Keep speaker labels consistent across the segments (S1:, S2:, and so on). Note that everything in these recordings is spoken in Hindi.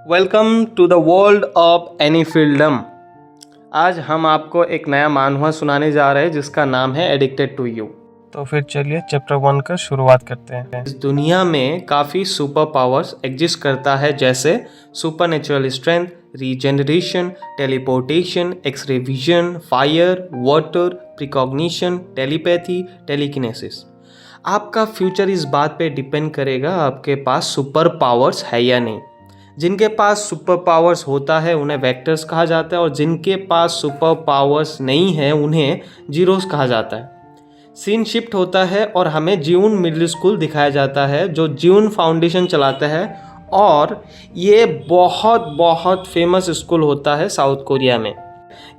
S1: Welcome to the world of एनीफिल्डम। आज हम आपको एक नया मानवा सुनाने जा रहे हैं जिसका नाम है एडिक्टेड टू यू। तो फिर चलिए चैप्टर 1 का शुरुआत करते हैं। इस दुनिया में काफ़ी सुपर पावर्स एग्जिस्ट करता है, जैसे supernatural strength, regeneration, teleportation, x-ray vision, fire, water, precognition, telepathy, telekinesis. आपका फ्यूचर इस बात पे डिपेंड करेगा आपके पास सुपर पावर्स है या नहीं। जिनके पास सुपर पावर्स होता है उन्हें वेक्टर्स कहा जाता है, और जिनके पास सुपर पावर्स नहीं है उन्हें जीरोस कहा जाता है। सीन शिफ्ट होता है और हमें जियून मिडिल स्कूल दिखाया जाता है जो जियून फाउंडेशन चलाता है, और ये बहुत फेमस स्कूल होता है साउथ कोरिया में।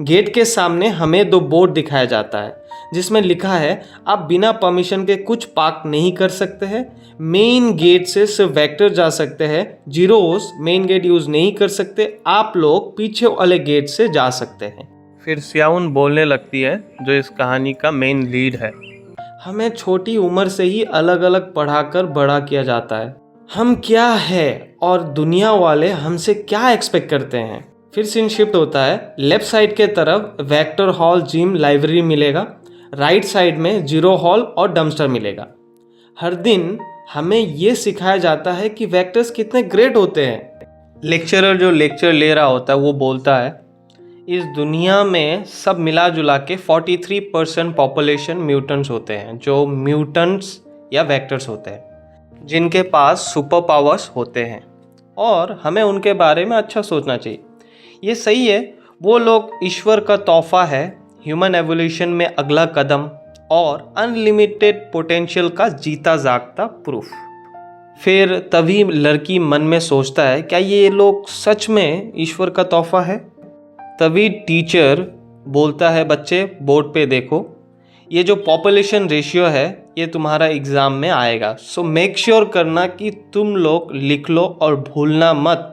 S1: गेट के सामने हमें 2 बोर्ड दिखाया जाता है जिसमें लिखा है आप बिना परमिशन के कुछ पार्क नहीं कर सकते हैं। मेन गेट से सिर्फ वेक्टर जा सकते हैं, जीरोस मेन गेट यूज नहीं कर सकते, आप लोग पीछे वाले गेट से जा सकते हैं। फिर स्याउन बोलने लगती है जो इस कहानी का मेन लीड है। हमें छोटी उम्र से ही अलग अलग पढ़ाकर बड़ा किया जाता है। हम क्या है और दुनिया वाले हमसे क्या एक्सपेक्ट करते हैं। फिर सीन शिफ्ट होता है। लेफ्ट साइड के तरफ वेक्टर हॉल, जिम, लाइब्रेरी मिलेगा। राइट साइड में जीरो हॉल और डम्पस्टर मिलेगा। हर दिन हमें ये सिखाया जाता है कि वेक्टर्स कितने ग्रेट होते हैं। लेक्चरर जो लेक्चर ले रहा होता है वो बोलता है इस दुनिया में सब मिला जुला के 43% पॉपुलेशन म्यूटेंट्स होते हैं, जो म्यूटेंट्स या वेक्टर्स होते हैं जिनके पास सुपर पावर्स होते हैं, और हमें उनके बारे में अच्छा सोचना चाहिए। ये सही है, वो लोग ईश्वर का तोहफा है, ह्यूमन एवोल्यूशन में अगला कदम और अनलिमिटेड पोटेंशियल का जीता जागता प्रूफ। फिर तभी लड़की मन में सोचता है क्या ये लोग सच में ईश्वर का तोहफा है। तभी टीचर बोलता है बच्चे बोर्ड पे देखो, ये जो पॉपुलेशन रेशियो है ये तुम्हारा एग्ज़ाम में आएगा, सो मेक श्योर करना कि तुम लोग लिख लो और भूलना मत।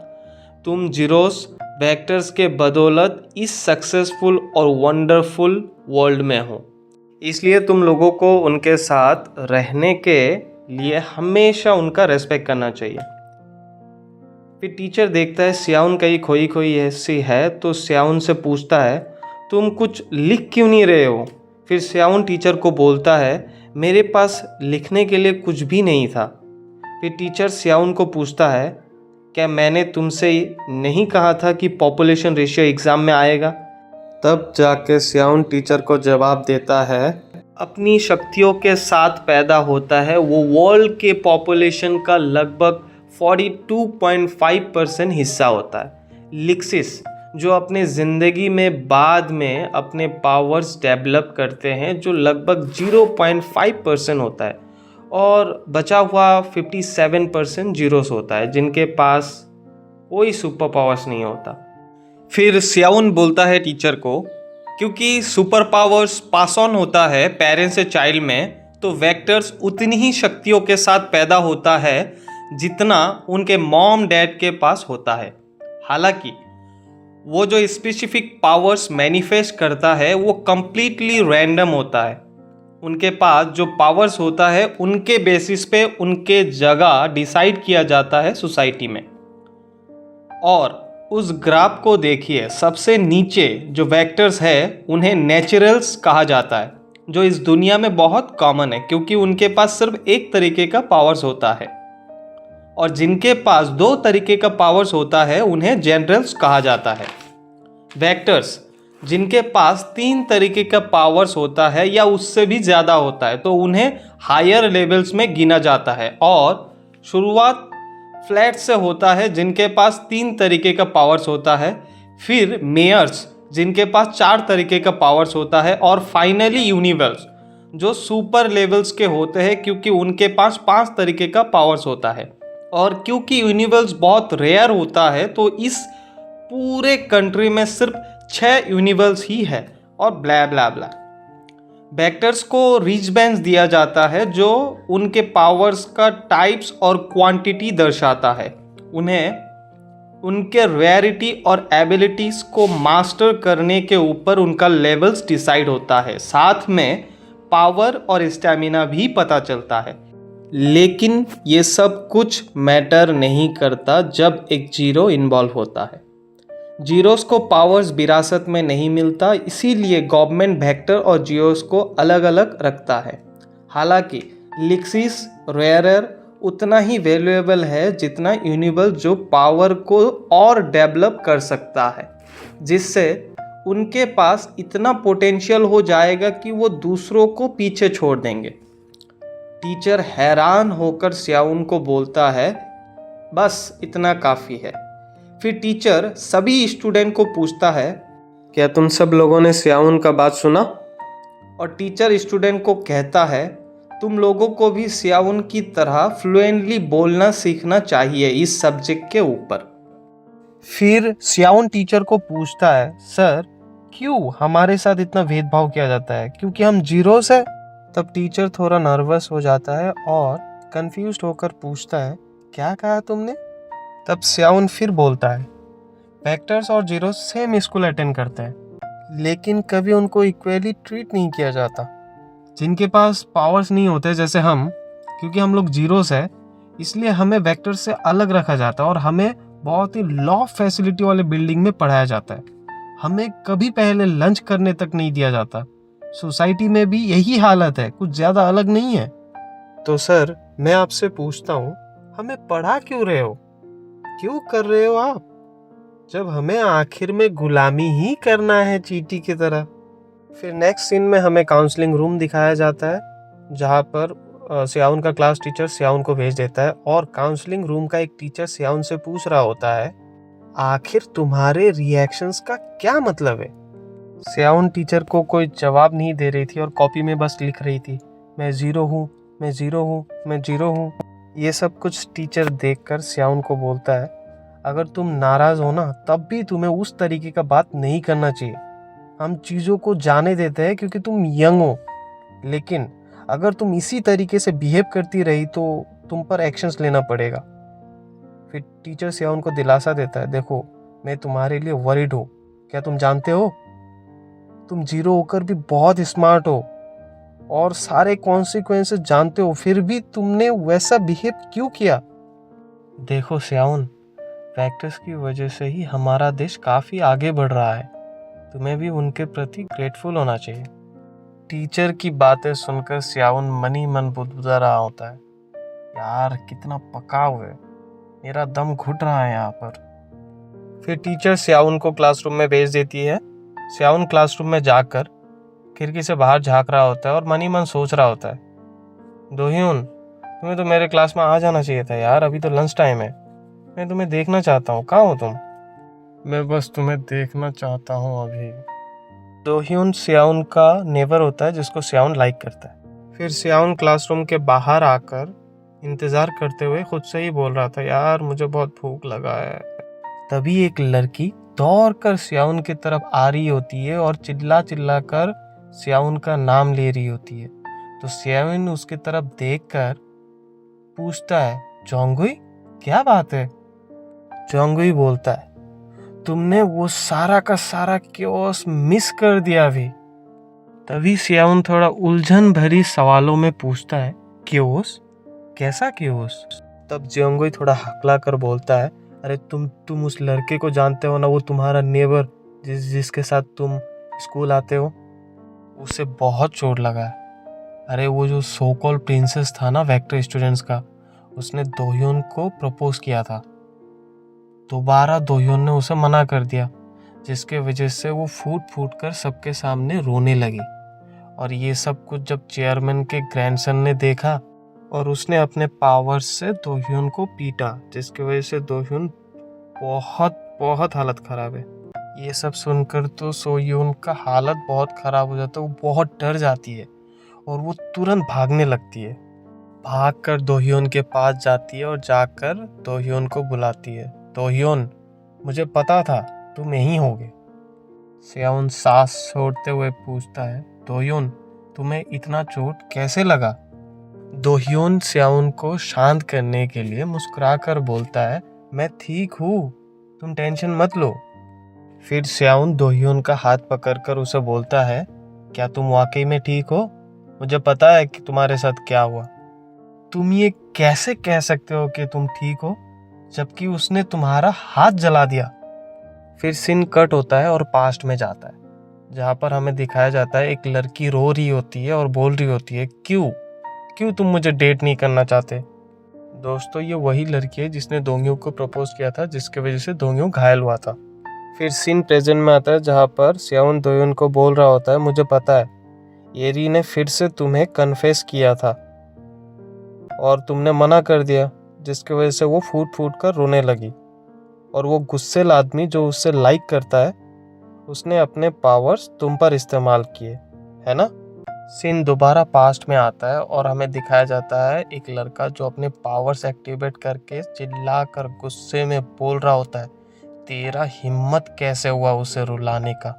S1: तुम जीरोस वेक्टर्स के बदौलत इस सक्सेसफुल और वंडरफुल वर्ल्ड में हो, इसलिए तुम लोगों को उनके साथ रहने के लिए हमेशा उनका रेस्पेक्ट करना चाहिए। फिर टीचर देखता है स्याउन कहीं खोई ऐसी है, तो स्याउन से पूछता है तुम कुछ लिख क्यों नहीं रहे हो। फिर स्याउन टीचर को बोलता है मेरे पास लिखने के लिए कुछ भी नहीं था। फिर टीचर स्याउन को पूछता है क्या मैंने तुमसे नहीं कहा था कि पॉपुलेशन रेशियो एग्ज़ाम में आएगा। तब जाके स्याउन टीचर को जवाब देता है अपनी शक्तियों के साथ पैदा होता है वो वर्ल्ड के पॉपुलेशन का लगभग 42.5% हिस्सा होता है। लिक्सिस जो अपने ज़िंदगी में बाद में अपने पावर्स डेवलप करते हैं जो लगभग 0.5% होता है, और बचा हुआ 57% जीरोस होता है जिनके पास कोई सुपर पावर्स नहीं होता। फिर स्याउन बोलता है टीचर को क्योंकि सुपर पावर्स पास ऑन होता है पेरेंट्स से चाइल्ड में, तो वेक्टर्स उतनी ही शक्तियों के साथ पैदा होता है जितना उनके मॉम डैड के पास होता है। हालांकि वो जो स्पेसिफिक पावर्स मैनिफेस्ट करता है वो कंप्लीटली रैंडम होता है। उनके पास जो पावर्स होता है उनके बेसिस पे उनके जगह डिसाइड किया जाता है सोसाइटी में। और उस ग्राफ को देखिए, सबसे नीचे जो वेक्टर्स है उन्हें नेचुरल्स कहा जाता है, जो इस दुनिया में बहुत कॉमन है क्योंकि उनके पास सिर्फ एक तरीके का पावर्स होता है, और जिनके पास 2 तरीके का पावर्स होता है उन्हें जनरल्स कहा जाता है। वेक्टर्स जिनके पास 3 तरीके का पावर्स होता है या उससे भी ज़्यादा होता है तो उन्हें हायर लेवल्स में गिना जाता है, और शुरुआत फ्लैट से होता है जिनके पास 3 तरीके का पावर्स होता है, फिर मेयर्स जिनके पास 4 तरीके का पावर्स होता है, और फाइनली यूनिवर्स जो सुपर लेवल्स के होते हैं क्योंकि उनके पास 5 तरीके का पावर्स होता है। और क्योंकि यूनिवर्स बहुत रेयर होता है तो इस पूरे कंट्री में सिर्फ 6 यूनिवर्स ही है, और ब्ला ब्ला ब्ला। वेक्टर्स को रिच बैंड्स दिया जाता है जो उनके पावर्स का टाइप्स और क्वांटिटी दर्शाता है। उन्हें उनके रेयरिटी और एबिलिटीज को मास्टर करने के ऊपर उनका लेवल्स डिसाइड होता है। साथ में पावर और स्टैमिना भी पता चलता है। लेकिन ये सब कुछ मैटर नहीं करता जब एक जीरो इन्वॉल्व होता है। जीरोस को पावर्स विरासत में नहीं मिलता, इसीलिए गवर्नमेंट वेक्टर और जीरोस को अलग अलग रखता है। हालांकि लिक्सिस रेयरर उतना ही वैल्यूएबल है जितना यूनिबल, जो पावर को और डेवलप कर सकता है, जिससे उनके पास इतना पोटेंशियल हो जाएगा कि वो दूसरों को पीछे छोड़ देंगे। टीचर हैरान होकर स्याउन को बोलता है, बस इतना काफ़ी है। फिर टीचर सभी स्टूडेंट को पूछता है, क्या तुम सब लोगों ने स्याउन का बात सुना? और टीचर स्टूडेंट को कहता है, तुम लोगों को भी स्याउन की तरह फ्लुएंटली बोलना सीखना चाहिए इस सब्जेक्ट के ऊपर। फिर स्याउन टीचर को पूछता है, सर क्यों हमारे साथ इतना भेदभाव किया जाता है, क्योंकि हम जीरोस है? तब टीचर थोड़ा नर्वस हो जाता है और कंफ्यूज्ड होकर पूछता है, क्या कहा तुमने? तब स्याउन फिर बोलता है, वेक्टर्स और जीरोस सेम स्कूल अटेंड करते हैं, लेकिन कभी उनको इक्वली ट्रीट नहीं किया जाता। जिनके पास पावर्स नहीं होते जैसे हम, क्योंकि हम लोग जीरोस है, इसलिए हमें वेक्टर से अलग रखा जाता है और हमें बहुत ही लॉ फैसिलिटी वाले बिल्डिंग में पढ़ाया जाता है। हमें कभी पहले लंच करने तक नहीं दिया जाता। सोसाइटी में भी यही हालत है, कुछ ज़्यादा अलग नहीं है। तो सर मैं आपसे पूछता हूँ, हमें पढ़ा क्यों रहे हो, क्यों कर रहे हो आप, जब हमें आखिर में गुलामी ही करना है चींटी की तरह? फिर नेक्स्ट सीन में हमें काउंसलिंग रूम दिखाया जाता है, जहाँ पर स्याउन का क्लास टीचर स्याउन को भेज देता है और काउंसलिंग रूम का एक टीचर स्याउन से पूछ रहा होता है, आखिर तुम्हारे रिएक्शंस का क्या मतलब है? स्याउन टीचर को कोई जवाब नहीं दे रही थी और कॉपी में बस लिख रही थी, मैं ज़ीरो हूँ, मैं ज़ीरो हूँ, मैं ज़ीरो हूँ। ये सब कुछ टीचर देखकर स्याउन को बोलता है, अगर तुम नाराज़ हो ना, तब भी तुम्हें उस तरीके का बात नहीं करना चाहिए। हम चीज़ों को जाने देते हैं क्योंकि तुम यंग हो, लेकिन अगर तुम इसी तरीके से बिहेव करती रही तो तुम पर एक्शंस लेना पड़ेगा। फिर टीचर स्याउन को दिलासा देता है, देखो मैं तुम्हारे लिए वरीड हूँ, क्या तुम जानते हो, तुम जीरो होकर भी बहुत स्मार्ट हो और सारे कॉन्सिक्वेंसेस जानते हो, फिर भी तुमने वैसा बिहेव क्यों किया? देखो स्याउन, फैक्टर्स की वजह से ही हमारा देश काफ़ी आगे बढ़ रहा है, तुम्हें भी उनके प्रति ग्रेटफुल होना चाहिए। टीचर की बातें सुनकर स्याउन मनी मन बुदबुदा रहा होता है, यार कितना पकाऊ है, मेरा दम घुट रहा है यहाँ पर। फिर टीचर स्याउन को क्लासरूम में भेज देती है। स्याउन क्लासरूम में जाकर खिड़की से बाहर झांक रहा होता है और मनी मन सोच रहा होता है, दोह्यून तुम्हें तो मेरे क्लास में आ जाना चाहिए था यार, अभी तो लंच टाइम है, मैं तुम्हें देखना चाहता हूँ, कहाँ हो तुम? मैं बस तुम्हें देखना चाहता हूँ अभी। दोह्यून स्याउन का नेबर होता है जिसको स्याउन लाइक करता है। फिर स्याउन क्लासरूम के बाहर आकर इंतज़ार करते हुए खुद से ही बोल रहा था, यार मुझे बहुत भूख लगा है। तभी एक लड़की दौड़कर स्याउन की तरफ आ रही होती है और चिल्ला चिल्ला कर स्याउन का नाम ले रही होती है। तो स्याउन उसकी तरफ देखकर पूछता है, जोंगुई क्या बात है? जोंगुई बोलता है, तुमने वो सारा का सारा क्योस मिस कर दिया अभी। तभी स्याउन थोड़ा उलझन भरी सवालों में पूछता है, क्योस, कैसा क्योस? तब जोंगुई थोड़ा हकला कर बोलता है, अरे तुम उस लड़के को जानते हो ना, वो तुम्हारा नेबर जिसके साथ तुम स्कूल आते हो, उसे बहुत चोट लगा है। अरे वो जो सो कॉल्ड प्रिंसेस था ना वेक्टर स्टूडेंट्स का, उसने दोह्योन को प्रपोज किया था। दोबारा दोह्योन ने उसे मना कर दिया, जिसके वजह से वो फूट फूट कर सबके सामने रोने लगी। और ये सब कुछ जब चेयरमैन के ग्रैंडसन ने देखा और उसने अपने पावर से दोह्योन को पीटा, जिसकी वजह से दोह्योन बहुत बहुत हालत ख़राब है। ये सब सुनकर तो सोह्योन का हालत बहुत ख़राब हो जाता है, वो बहुत डर जाती है और वो तुरंत भागने लगती है। भागकर दोह्योन के पास जाती है और जाकर दोह्योन को बुलाती है, दोह्योन मुझे पता था तुम यहीं होगे। स्याउन सांस छोड़ते हुए पूछता है, दोह्योन तुम्हें इतना चोट कैसे लगा? दोह्योन स्याउन को शांत करने के लिए मुस्कुराकर बोलता है, मैं ठीक हूँ, तुम टेंशन मत लो। फिर स्याउन दोह्योन का हाथ पकड़कर उसे बोलता है, क्या तुम वाकई में ठीक हो? मुझे पता है कि तुम्हारे साथ क्या हुआ। तुम ये कैसे कह सकते हो कि तुम ठीक हो जबकि उसने तुम्हारा हाथ जला दिया। फिर सीन कट होता है और पास्ट में जाता है, जहाँ पर हमें दिखाया जाता है एक लड़की रो रही होती है और बोल रही होती है, क्यों तुम मुझे डेट नहीं करना चाहते। दोस्तों, ये वही लड़की है जिसने दोंग्यों को प्रपोज किया था, जिसके वजह से दोंग्यों घायल हुआ था। फिर सीन प्रेजेंट में आता है, जहाँ पर स्याउन दोयोन को बोल रहा होता है, मुझे पता है एरी ने फिर से तुम्हें कन्फेस किया था और तुमने मना कर दिया, जिसकी वजह से वो फूट फूट कर रोने लगी। और वो गुस्सेल आदमी जो उससे लाइक करता है, उसने अपने पावर्स तुम पर इस्तेमाल किए, है ना। सीन दोबारा पास्ट में आता है और हमें दिखाया जाता है एक लड़का जो अपने पावर्स एक्टिवेट करके चिल्ला कर गुस्से में बोल रहा होता है, तेरा हिम्मत कैसे हुआ उसे रुलाने का,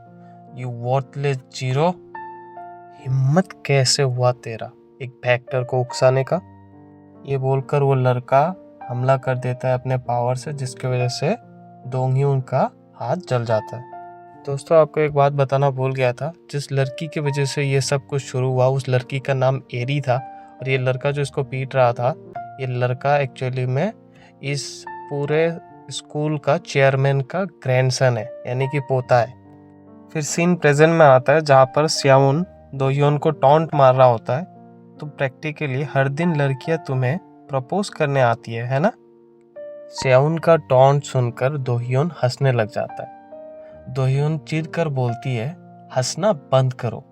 S1: यू वर्थलेस जीरो। हिम्मत कैसे हुआ तेरा एक फैक्टर को उकसाने का। ये बोलकर वो लड़का हमला कर देता है अपने पावर से, जिसकी वजह से दोंग्योन का हाथ जल जाता है। दोस्तों, आपको एक बात बताना भूल गया था, जिस लड़की की वजह से ये सब कुछ शुरू हुआ उस लड़की का नाम एरी था। और ये लड़का जो इसको पीट रहा था, ये लड़का एक्चुअली में इस पूरे स्कूल का चेयरमैन का ग्रैंडसन है, यानी कि पोता है। फिर सीन प्रेजेंट में आता है, जहाँ पर स्याउन दोह्योन को टॉन्ट मार रहा होता है, तो प्रैक्टिकली हर दिन लड़कियां तुम्हें प्रपोज करने आती है ना। स्याउन का टॉन्ट सुनकर दोह्योन हंसने लग जाता है। दोह्योन चिढ़कर बोलती है, हंसना बंद करो,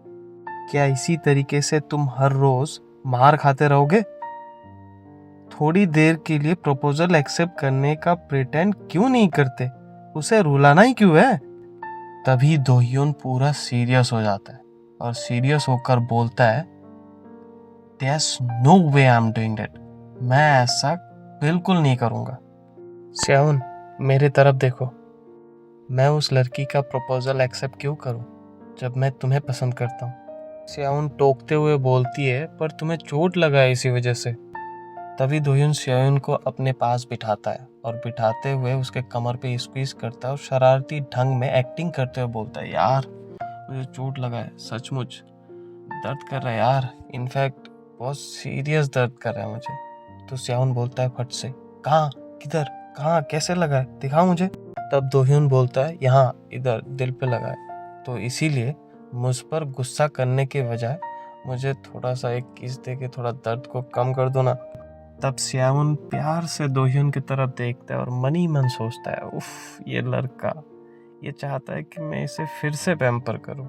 S1: क्या इसी तरीके से तुम हर रोज मार खाते रहोगे। थोड़ी देर के लिए प्रपोजल एक्सेप्ट करने का प्रिटेंड क्यों नहीं करते, उसे रुलाना ही क्यों है। तभी दोह्योन पूरा सीरियस हो जाता है और सीरियस होकर बोलता है, There's no way I'm doing that. मैं ऐसा बिल्कुल नहीं करूँगा। स्याउन, मेरे तरफ देखो, मैं उस लड़की का प्रपोजल एक्सेप्ट क्यों करूँ जब मैं तुम्हें पसंद करता हूँ। स्याउन टोकते हुए बोलती है, पर तुम्हें चोट लगा है इसी वजह से। तभी दोह्योन स्याउन को अपने पास बिठाता है और बिठाते हुए उसके कमर पे स्क्वीज करता है और शरारती ढंग में एक्टिंग करते हुए बोलता है, यार मुझे चोट लगा है, सचमुच दर्द कर रहा है यार, इनफैक्ट बहुत सीरियस दर्द कर रहा है मुझे। तो स्याउन बोलता है फट से, कहाँ, किधर, कहाँ, कैसे लगा है, दिखाओ मुझे। तब दोह्योन बोलता है, यहाँ इधर दिल पे लगा है। तो इसीलिए मुझ पर गुस्सा करने के बजाय मुझे थोड़ा सा एक किस दे के थोड़ा दर्द को कम कर दो ना। तब स्याउन प्यार से दोह्योन की तरफ देखता है और मन ही मन सोचता है, उफ, ये लड़का ये चाहता है कि मैं इसे फिर से पैम्पर करूं,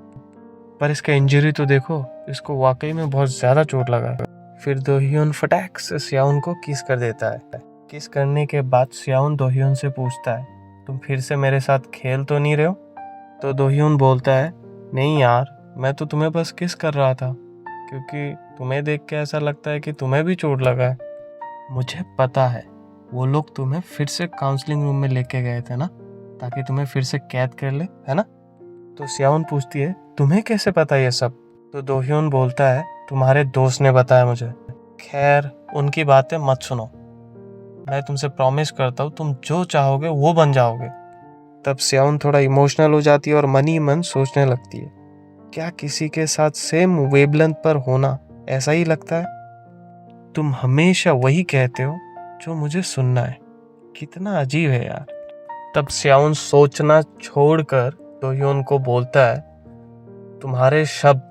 S1: पर इसका इंजरी तो देखो, इसको वाकई में बहुत ज्यादा चोट लगा है। फिर दोह्योन फटाक से स्याउन को किस कर देता है। किस करने के बाद स्याउन दोह्योन से पूछता है, तुम फिर से मेरे साथ खेल तो नहीं रहे हो। तो दोह्योन बोलता है, नहीं यार, मैं तो तुम्हें बस किस कर रहा था, क्योंकि तुम्हें देख के ऐसा लगता है कि तुम्हें भी चोट लगा है। मुझे पता है, वो लोग तुम्हें फिर से काउंसलिंग रूम में लेके गए थे ना, ताकि तुम्हें फिर से कैद कर ले, है ना। तो स्याउन पूछती है, तुम्हें कैसे पता ये सब। तो दोह्योन बोलता है, तुम्हारे दोस्त ने बताया मुझे। खैर, उनकी बातें मत सुनो, मैं तुमसे प्रॉमिस करता हूँ तुम जो चाहोगे वो बन जाओगे। तब स्याउन थोड़ा इमोशनल हो जाती है और मन ही मन सोचने लगती है, क्या किसी के साथ सेम वेवलेंथ पर होना ऐसा ही लगता है। तुम हमेशा वही कहते हो जो मुझे सुनना है, कितना अजीब है यार। तब स्याउन सोचना छोड़कर दोह्योन को बोलता है, तुम्हारे शब्द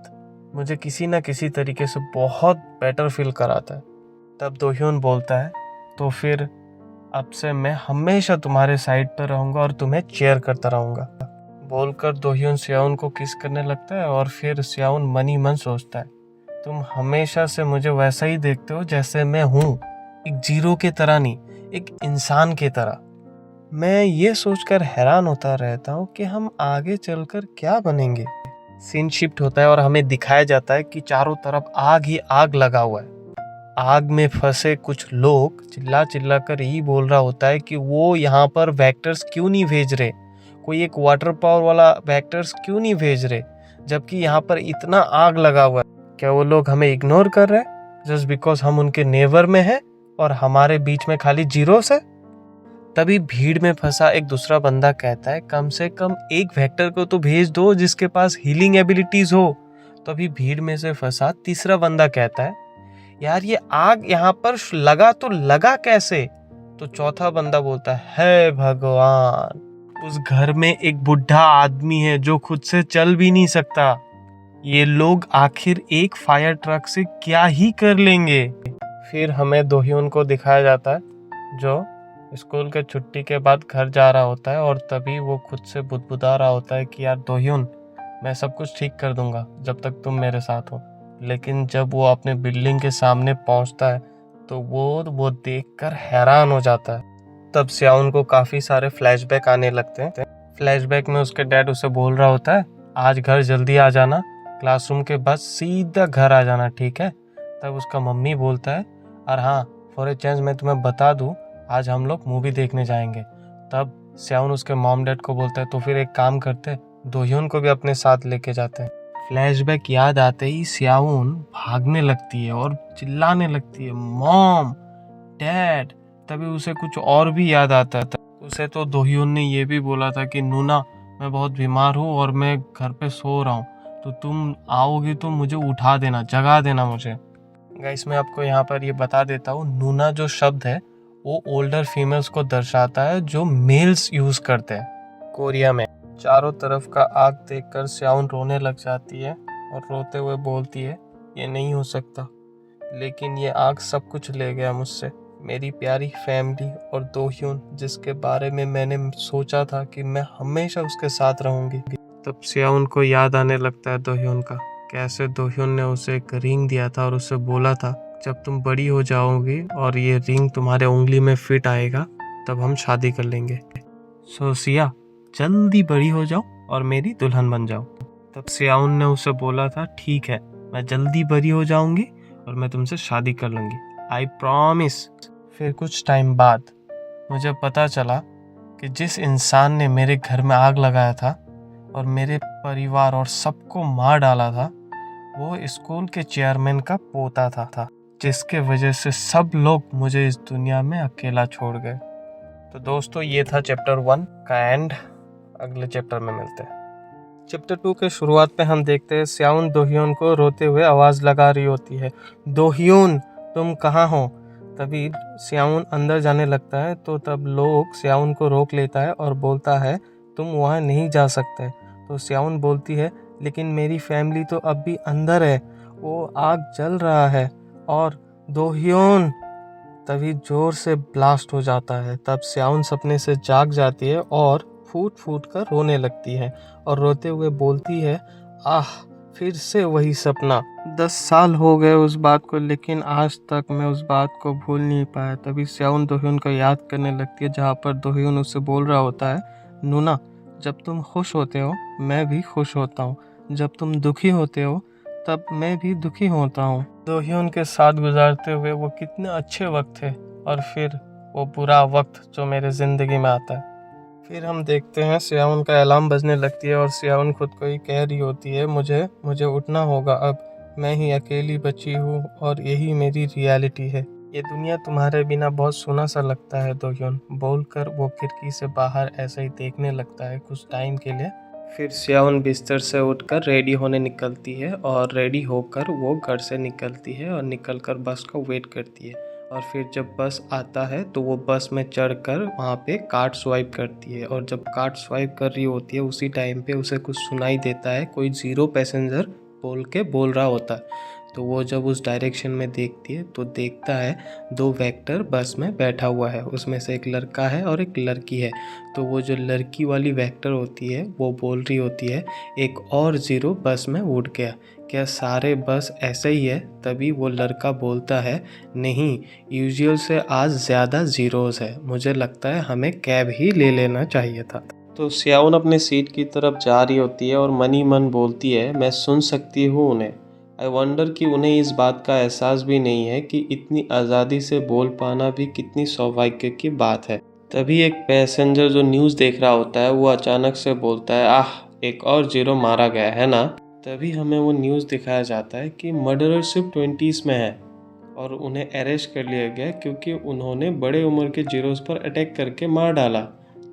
S1: मुझे किसी ना किसी तरीके से बहुत बेटर फील कराता है। तब दोह्योन बोलता है, तो फिर अब से मैं हमेशा तुम्हारे साइड पर रहूंगा और तुम्हें चेयर करता रहूंगा। बोलकर दोह्योन स्याउन को किस करने लगता है और फिर स्याउन मन ही मन सोचता है, तुम हमेशा से मुझे वैसा ही देखते हो जैसे मैं हूँ, एक जीरो के तरह नहीं, एक इंसान के तरह। मैं ये सोचकर हैरान होता रहता हूँ कि हम आगे चलकर क्या बनेंगे। सीन शिफ्ट होता है और हमें दिखाया जाता है कि चारों तरफ आग ही आग लगा हुआ है। आग में फंसे कुछ लोग चिल्ला चिल्ला कर यही बोल रहा होता है कि वो यहाँ पर वेक्टर्स क्यों नहीं भेज रहे, कोई एक वाटर पावर वाला वेक्टर्स क्यों नहीं भेज रहे, जबकि यहाँ पर इतना आग लगा हुआ है। क्या वो लोग हमें इग्नोर कर रहे हैं जस्ट बिकॉज हम उनके नेबर में हैं और हमारे बीच में खाली जीरोस है। तभी भीड़ में फंसा एक दूसरा बंदा कहता है, कम से कम एक वेक्टर को तो भेज दो जिसके पास हीलिंग एबिलिटीज हो। तभी भीड़ में से फंसा तीसरा बंदा कहता है, यार ये आग यहाँ पर लगा तो लगा कैसे? तो चौथा बंदा बोलता है भगवान, उस घर में एक बुढ़ा आदमी है जो खुद से चल भी नहीं सकता। ये लोग आखिर एक फायर ट्रक से क्या ही कर लेंगे। फिर हमें दोह्योन को दिखाया जाता है जो स्कूल के छुट्टी के बाद घर जा रहा होता है और तभी वो खुद से बुदबुदा रहा होता है कि यार दोह्योन, मैं सब कुछ ठीक कर दूंगा जब तक तुम मेरे साथ हो। लेकिन जब वो अपने बिल्डिंग के सामने पहुंचता है तो वो देखकर हैरान हो जाता है। तब स्याउन को काफ़ी सारे फ्लैशबैक आने लगते हैं। फ्लैशबैक में उसके डैड उसे बोल रहा होता है आज घर जल्दी आ जाना, क्लासरूम के बाद सीधा घर आ जाना, ठीक है? तब उसका मम्मी बोलता है और हाँ, फॉर ए चेंज मैं तुम्हें बता दूँ आज हम लोग मूवी देखने जाएंगे। तब स्याउन उसके मॉम डैड को बोलता है तो फिर एक काम करते, दोह्योन को भी अपने साथ लेके जाते हैं। फ्लैशबैक याद आते ही स्याउन भागने लगती है और चिल्लाने लगती है मॉम, डैड। तभी उसे कुछ और भी याद आता था। उसे तो दोह्योन ने ये भी बोला था कि नूना, मैं बहुत बीमार हूँ और मैं घर पे सो रहा हूँ, तो तुम आओगी तो मुझे उठा देना, जगा देना मुझे। गाइस मैं आपको यहाँ पर ये बता देता हूँ, नूना जो शब्द है वो ओल्डर फीमेल्स को दर्शाता है जो मेल्स यूज करते हैं कोरिया में। चारों तरफ का आग देखकर स्याउन रोने लग जाती है और रोते हुए बोलती है ये नहीं हो सकता, लेकिन ये आग सब कुछ ले गया मुझसे, मेरी प्यारी फैमिली और दोह्योन जिसके बारे में मैंने सोचा था कि मैं हमेशा उसके साथ रहूंगी। तब स्याउन को याद आने लगता है दोह्योन का, कैसे दोह्योन ने उसे एक रिंग दिया था और उसे बोला था जब तुम बड़ी हो जाओगी और ये रिंग तुम्हारे उंगली में फिट आएगा तब हम शादी कर लेंगे। सो सिया, जल्दी बड़ी हो जाओ और मेरी दुल्हन बन जाओ। तब स्याउन ने उसे बोला था ठीक है, मैं जल्दी बड़ी हो जाऊंगी और मैं तुमसे शादी कर लूंगी, आई प्रॉमिस। फिर कुछ टाइम बाद मुझे पता चला कि जिस इंसान ने मेरे घर में आग लगाया था और मेरे परिवार और सबको मार डाला था वो स्कूल के चेयरमैन का पोता था, जिसके वजह से सब लोग मुझे इस दुनिया में अकेला छोड़ गए। तो दोस्तों ये था चैप्टर 1 का एंड। अगले चैप्टर में मिलते हैं। चैप्टर 2 के शुरुआत पे हम देखते हैं स्याउन दोह्योन को रोते हुए आवाज़ लगा रही होती है, दोह्योन तुम कहाँ हो? तभी स्याउन अंदर जाने लगता है तो तब लोग स्याउन को रोक लेता है और बोलता है तुम वहाँ नहीं जा सकते। तो स्याउन बोलती है लेकिन मेरी फैमिली तो अब भी अंदर है, वो आग जल रहा है। और दोह्योन, तभी जोर से ब्लास्ट हो जाता है। तब स्याउन सपने से जाग जाती है और फूट फूट कर रोने लगती है और रोते हुए बोलती है आह, फिर से वही सपना, 10 साल हो गए उस बात को, लेकिन आज तक मैं उस बात को भूल नहीं पाया। तभी स्याउन दोह्योन को याद करने लगती है जहाँ पर दोह्योन उससे बोल रहा होता है नूना, जब तुम खुश होते हो मैं भी खुश होता हूँ, जब तुम दुखी होते हो तब मैं भी दुखी होता हूँ। दोह्योन के साथ गुजारते हुए वो कितने अच्छे वक्त थे और फिर वो बुरा वक्त जो मेरे ज़िंदगी में आता है। फिर हम देखते हैं स्याउन का अलार्म बजने लगती है और स्याउन खुद को ही कह रही होती है मुझे उठना होगा, अब मैं ही अकेली बची हूँ और यही मेरी रियलिटी है। ये दुनिया तुम्हारे बिना बहुत सूना सा लगता है दोह्योन, बोलकर वो खिड़की से बाहर ऐसे ही देखने लगता है कुछ टाइम के लिए। फिर स्याउन बिस्तर से उठकर रेडी होने निकलती है और रेडी होकर वो घर से निकलती है और निकलकर बस का वेट करती है। और फिर जब बस आता है तो वो बस में चढ़कर वहाँ पे कार्ड स्वाइप करती है और जब कार्ड स्वाइप कर रही होती है उसी टाइम पे उसे कुछ सुनाई देता है, कोई 0 पैसेंजर बोल रहा होता है। तो वो जब उस डायरेक्शन में देखती है तो देखता है 2 वेक्टर बस में बैठा हुआ है, उसमें से एक लड़का है और एक लड़की है। तो वो जो लड़की वाली वेक्टर होती है वो बोल रही होती है एक और 0 बस में उड़ गया, क्या सारे बस ऐसे ही है? तभी वो लड़का बोलता है नहीं, यूजुअल से आज ज़्यादा ज़ीरोज़ है, मुझे लगता है हमें कैब ही ले लेना चाहिए था। तो स्याउन अपने सीट की तरफ जा रही होती है और मनी मन बोलती है मैं सुन सकती हूँ उन्हें। आई वंडर कि उन्हें इस बात का एहसास भी नहीं है कि इतनी आज़ादी से बोल पाना भी कितनी सौभाग्य की बात है। तभी एक पैसेंजर जो न्यूज़ देख रहा होता है वो अचानक से बोलता है आह, एक और 0 मारा गया है ना। तभी हमें वो न्यूज़ दिखाया जाता है कि मर्डरर सिर्फ 20s में है और उन्हें अरेस्ट कर लिया गया क्योंकि उन्होंने बड़े उम्र के जीरोस पर अटैक करके मार डाला,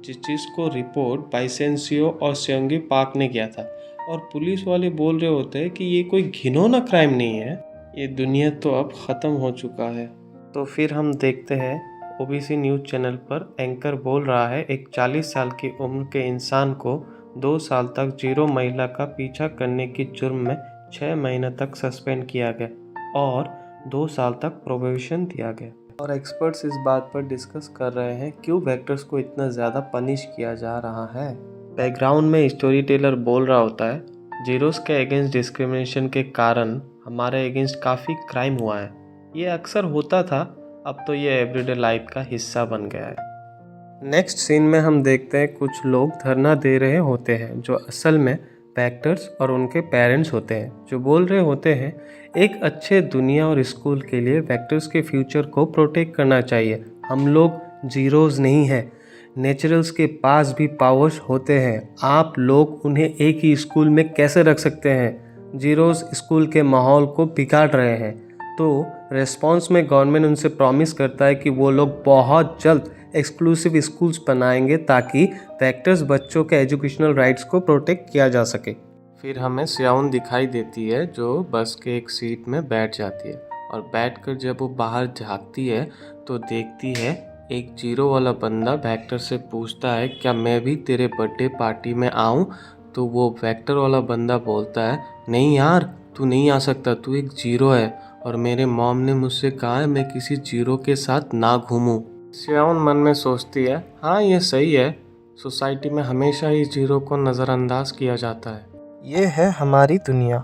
S1: जिस चीज़ को रिपोर्ट बाइसेंसियो और सेयोंगी पार्क ने किया था। और पुलिस वाले बोल रहे होते हैं कि ये कोई घिनौना क्राइम नहीं है, ये दुनिया तो अब ख़त्म हो चुका है। तो फिर हम देखते हैं ओबीसी न्यूज़ चैनल पर एंकर बोल रहा है एक 40 साल की उम्र के इंसान को 2 साल तक जीरो महिला का पीछा करने की जुर्म में 6 महीने तक सस्पेंड किया गया और 2 साल तक प्रोबेशन दिया गया। और एक्सपर्ट्स इस बात पर डिस्कस कर रहे हैं क्यों वेक्टर्स को इतना ज़्यादा पनिश किया जा रहा है। बैकग्राउंड में स्टोरी टेलर बोल रहा होता है, जीरोस के अगेंस्ट डिस्क्रिमिनेशन के कारण हमारे अगेंस्ट काफ़ी क्राइम हुआ है। ये अक्सर होता था, अब तो ये एवरीडे लाइफ का हिस्सा बन गया है। नेक्स्ट सीन में हम देखते हैं कुछ लोग धरना दे रहे होते हैं जो असल में वेक्टर्स और उनके पेरेंट्स होते हैं, जो बोल रहे होते हैं एक अच्छे दुनिया और स्कूल के लिए वेक्टर्स के फ्यूचर को प्रोटेक्ट करना चाहिए। हम लोग जीरोज़ नहीं हैं, नेचुरल्स के पास भी पावर्स होते हैं, आप लोग उन्हें एक ही स्कूल में कैसे रख सकते हैं। जीरोज़ स्कूल के माहौल को बिगाड़ रहे हैं। तो रेस्पॉन्स में गवर्नमेंट उनसे प्रॉमिस करता है कि वो लोग बहुत जल्द एक्सक्लूसिव स्कूल्स बनाएंगे ताकि वेक्टर्स बच्चों के एजुकेशनल राइट्स को प्रोटेक्ट किया जा सके। फिर हमें स्याउन दिखाई देती है जो बस के एक सीट में बैठ जाती है और बैठकर जब वो बाहर झांकती है तो देखती है एक जीरो वाला बंदा वेक्टर से पूछता है क्या मैं भी तेरे बर्थडे पार्टी में आऊँ। तो वो वेक्टर वाला बंदा बोलता है नहीं यार, तू नहीं आ सकता, तू एक जीरो है और मेरे मॉम ने मुझसे कहा है मैं किसी जीरो के साथ ना घूमूं। स्याउन मन में सोचती है हाँ ये सही है, सोसाइटी में हमेशा ही जीरो को नज़रअंदाज किया जाता है।
S2: ये है हमारी दुनिया।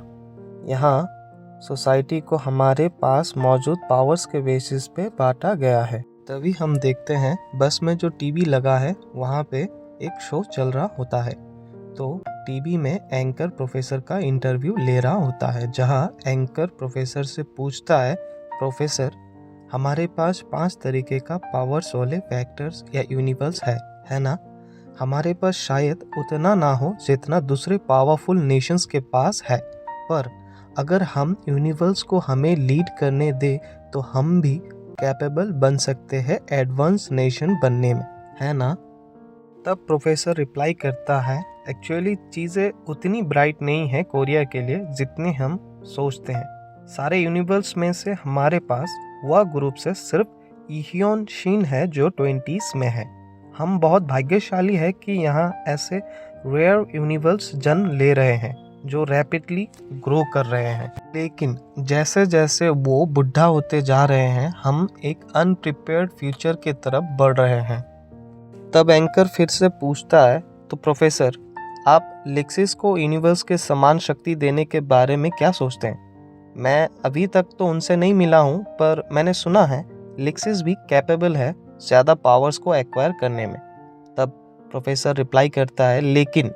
S2: यहाँ सोसाइटी को हमारे पास मौजूद पावर्स के बेसिस पे बांटा गया है। तभी हम देखते हैं बस में जो टीवी लगा है वहाँ पे एक शो चल रहा होता है। तो टीवी में एंकर प्रोफेसर का इंटरव्यू ले रहा होता है, जहाँ एंकर प्रोफेसर से पूछता है प्रोफेसर हमारे पास 5 तरीके का पावर्स वाले वेक्टर्स या यूनिवर्स है ना। हमारे पास शायद उतना ना हो जितना दूसरे पावरफुल नेशंस के पास है, पर अगर हम यूनिवर्स को हमें लीड करने दे तो हम भी कैपेबल बन सकते हैं एडवांस नेशन बनने में, है ना। तब प्रोफेसर रिप्लाई करता है एक्चुअली चीज़ें उतनी ब्राइट नहीं है कोरिया के लिए जितनी हम सोचते हैं। सारे यूनिवर्स में से हमारे पास वह ग्रुप से सिर्फ इहियोन शिन है जो 20s में है। हम बहुत भाग्यशाली है कि यहाँ ऐसे रेयर यूनिवर्स जन्म ले रहे हैं जो रैपिडली ग्रो कर रहे हैं। लेकिन जैसे जैसे वो बुढ़ा होते जा रहे हैं हम एक अनप्रिपेयर्ड फ्यूचर की तरफ बढ़ रहे हैं। तब एंकर फिर से पूछता है तो प्रोफेसर आप लेक्सिस को यूनिवर्स के समान शक्ति देने के बारे में क्या सोचते हैं। मैं अभी तक तो उनसे नहीं मिला हूँ, पर मैंने सुना है लेक्सिस भी कैपेबल है ज़्यादा पावर्स को एक्वायर करने में। तब प्रोफेसर रिप्लाई करता है लेकिन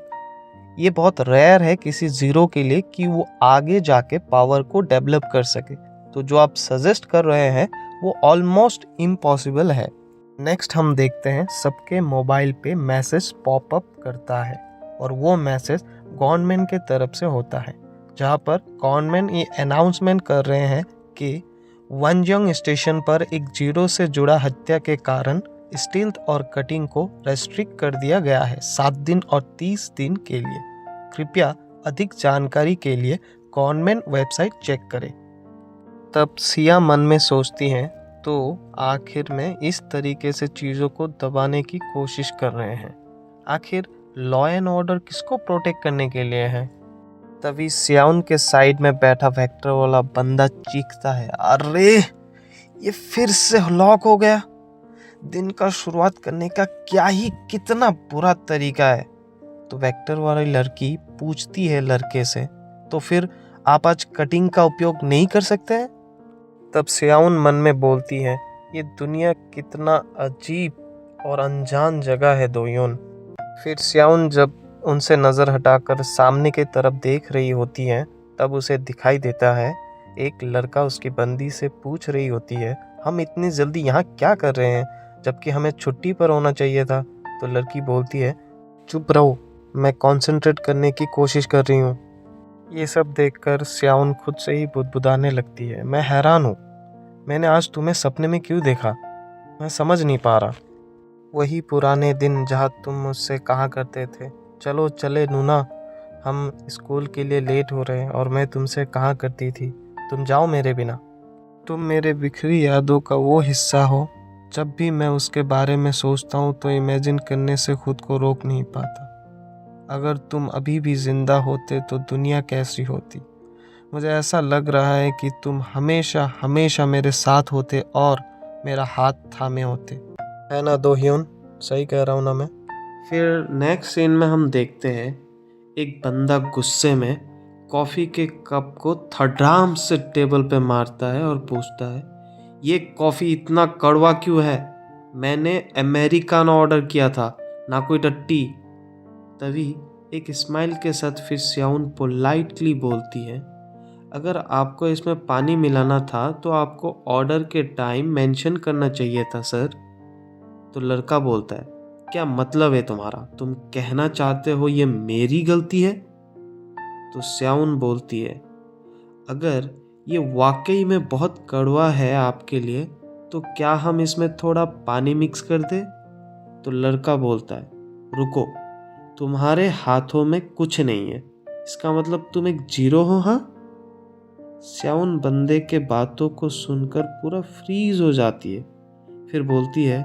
S2: ये बहुत रेयर है किसी जीरो के लिए कि वो आगे जाके पावर को डेवलप कर सके। तो जो आप सजेस्ट कर रहे हैं वो ऑलमोस्ट इम्पॉसिबल है। नेक्स्ट हम देखते हैं सबके मोबाइल पे मैसेज पॉपअप करता है और वो मैसेज गवर्नमेंट के तरफ से होता है, जहाँ पर गवर्नमेंट ये अनाउंसमेंट कर रहे हैं कि वनजंग स्टेशन पर एक जीरो से जुड़ा हत्या के कारण स्टील्थ और कटिंग को रेस्ट्रिक्ट कर दिया गया है 7 दिन और 30 दिन के लिए। कृपया अधिक जानकारी के लिए गवर्नमेंट वेबसाइट चेक करें। तब सिया मन में सोचती हैं तो आखिर में इस तरीके से चीज़ों को दबाने की कोशिश कर रहे हैं। आखिर लॉ एंड ऑर्डर किसको प्रोटेक्ट करने के लिए है। तभी स्याउन के साइड में बैठा वेक्टर वाला बंदा चीखता है अरे ये फिर से लॉक हो गया। दिन का शुरुआत करने का क्या ही कितना बुरा तरीका है। तो वेक्टर वाली लड़की पूछती है लड़के से तो फिर आप आज कटिंग का उपयोग नहीं कर सकते हैं। तब स्याउन मन में बोलती है ये दुनिया कितना अजीब और अनजान जगह है दोयोन। फिर स्याउन जब उनसे नज़र हटाकर सामने की तरफ देख रही होती है तब उसे दिखाई देता है एक लड़का उसकी बंदी से पूछ रही होती है हम इतनी जल्दी यहाँ क्या कर रहे हैं जबकि हमें छुट्टी पर होना चाहिए था। तो लड़की बोलती है चुप रहो, मैं कंसंट्रेट करने की कोशिश कर रही हूँ। ये सब देखकर स्याउन खुद से ही बुदबुदाने लगती है मैं हैरान हूँ, मैंने आज तुम्हें सपने में क्यों देखा, मैं समझ नहीं पा रहा। वही पुराने दिन जहाँ तुम मुझसे कहा करते थे चलो चले नूना, हम स्कूल के लिए लेट हो रहे हैं और मैं तुमसे कहा करती थी तुम जाओ मेरे बिना। तुम मेरे बिखरी यादों का वो हिस्सा हो। जब भी मैं उसके बारे में सोचता हूँ तो इमेजिन करने से खुद को रोक नहीं पाता। अगर तुम अभी भी जिंदा होते तो दुनिया कैसी होती। मुझे ऐसा लग रहा है कि तुम हमेशा हमेशा मेरे साथ होते और मेरा हाथ थामे होते। है ना दो ह्यून, सही कह रहा हूँ ना मैं?
S1: फिर नेक्स्ट सीन में हम देखते हैं एक बंदा गुस्से में कॉफ़ी के कप को धड़ाम से टेबल पे मारता है और पूछता है, ये कॉफ़ी इतना कड़वा क्यों है? मैंने अमेरिकानो ऑर्डर किया था, ना कोई टट्टी। तभी एक स्माइल के साथ फिर स्याउन पोलाइटली बोलती है, अगर आपको इसमें पानी मिलाना था तो आपको ऑर्डर के टाइम मेंशन करना चाहिए था सर। तो लड़का बोलता है, क्या मतलब है तुम्हारा? तुम कहना चाहते हो ये मेरी गलती है? तो स्याउन बोलती है, अगर ये वाकई में बहुत कड़वा है आपके लिए तो क्या हम इसमें थोड़ा पानी मिक्स कर दें? तो लड़का बोलता है, रुको, तुम्हारे हाथों में कुछ नहीं है, इसका मतलब तुम एक जीरो हो? हाँ। स्याउन बंदे के बातों को सुनकर पूरा फ्रीज हो जाती है। फिर बोलती है,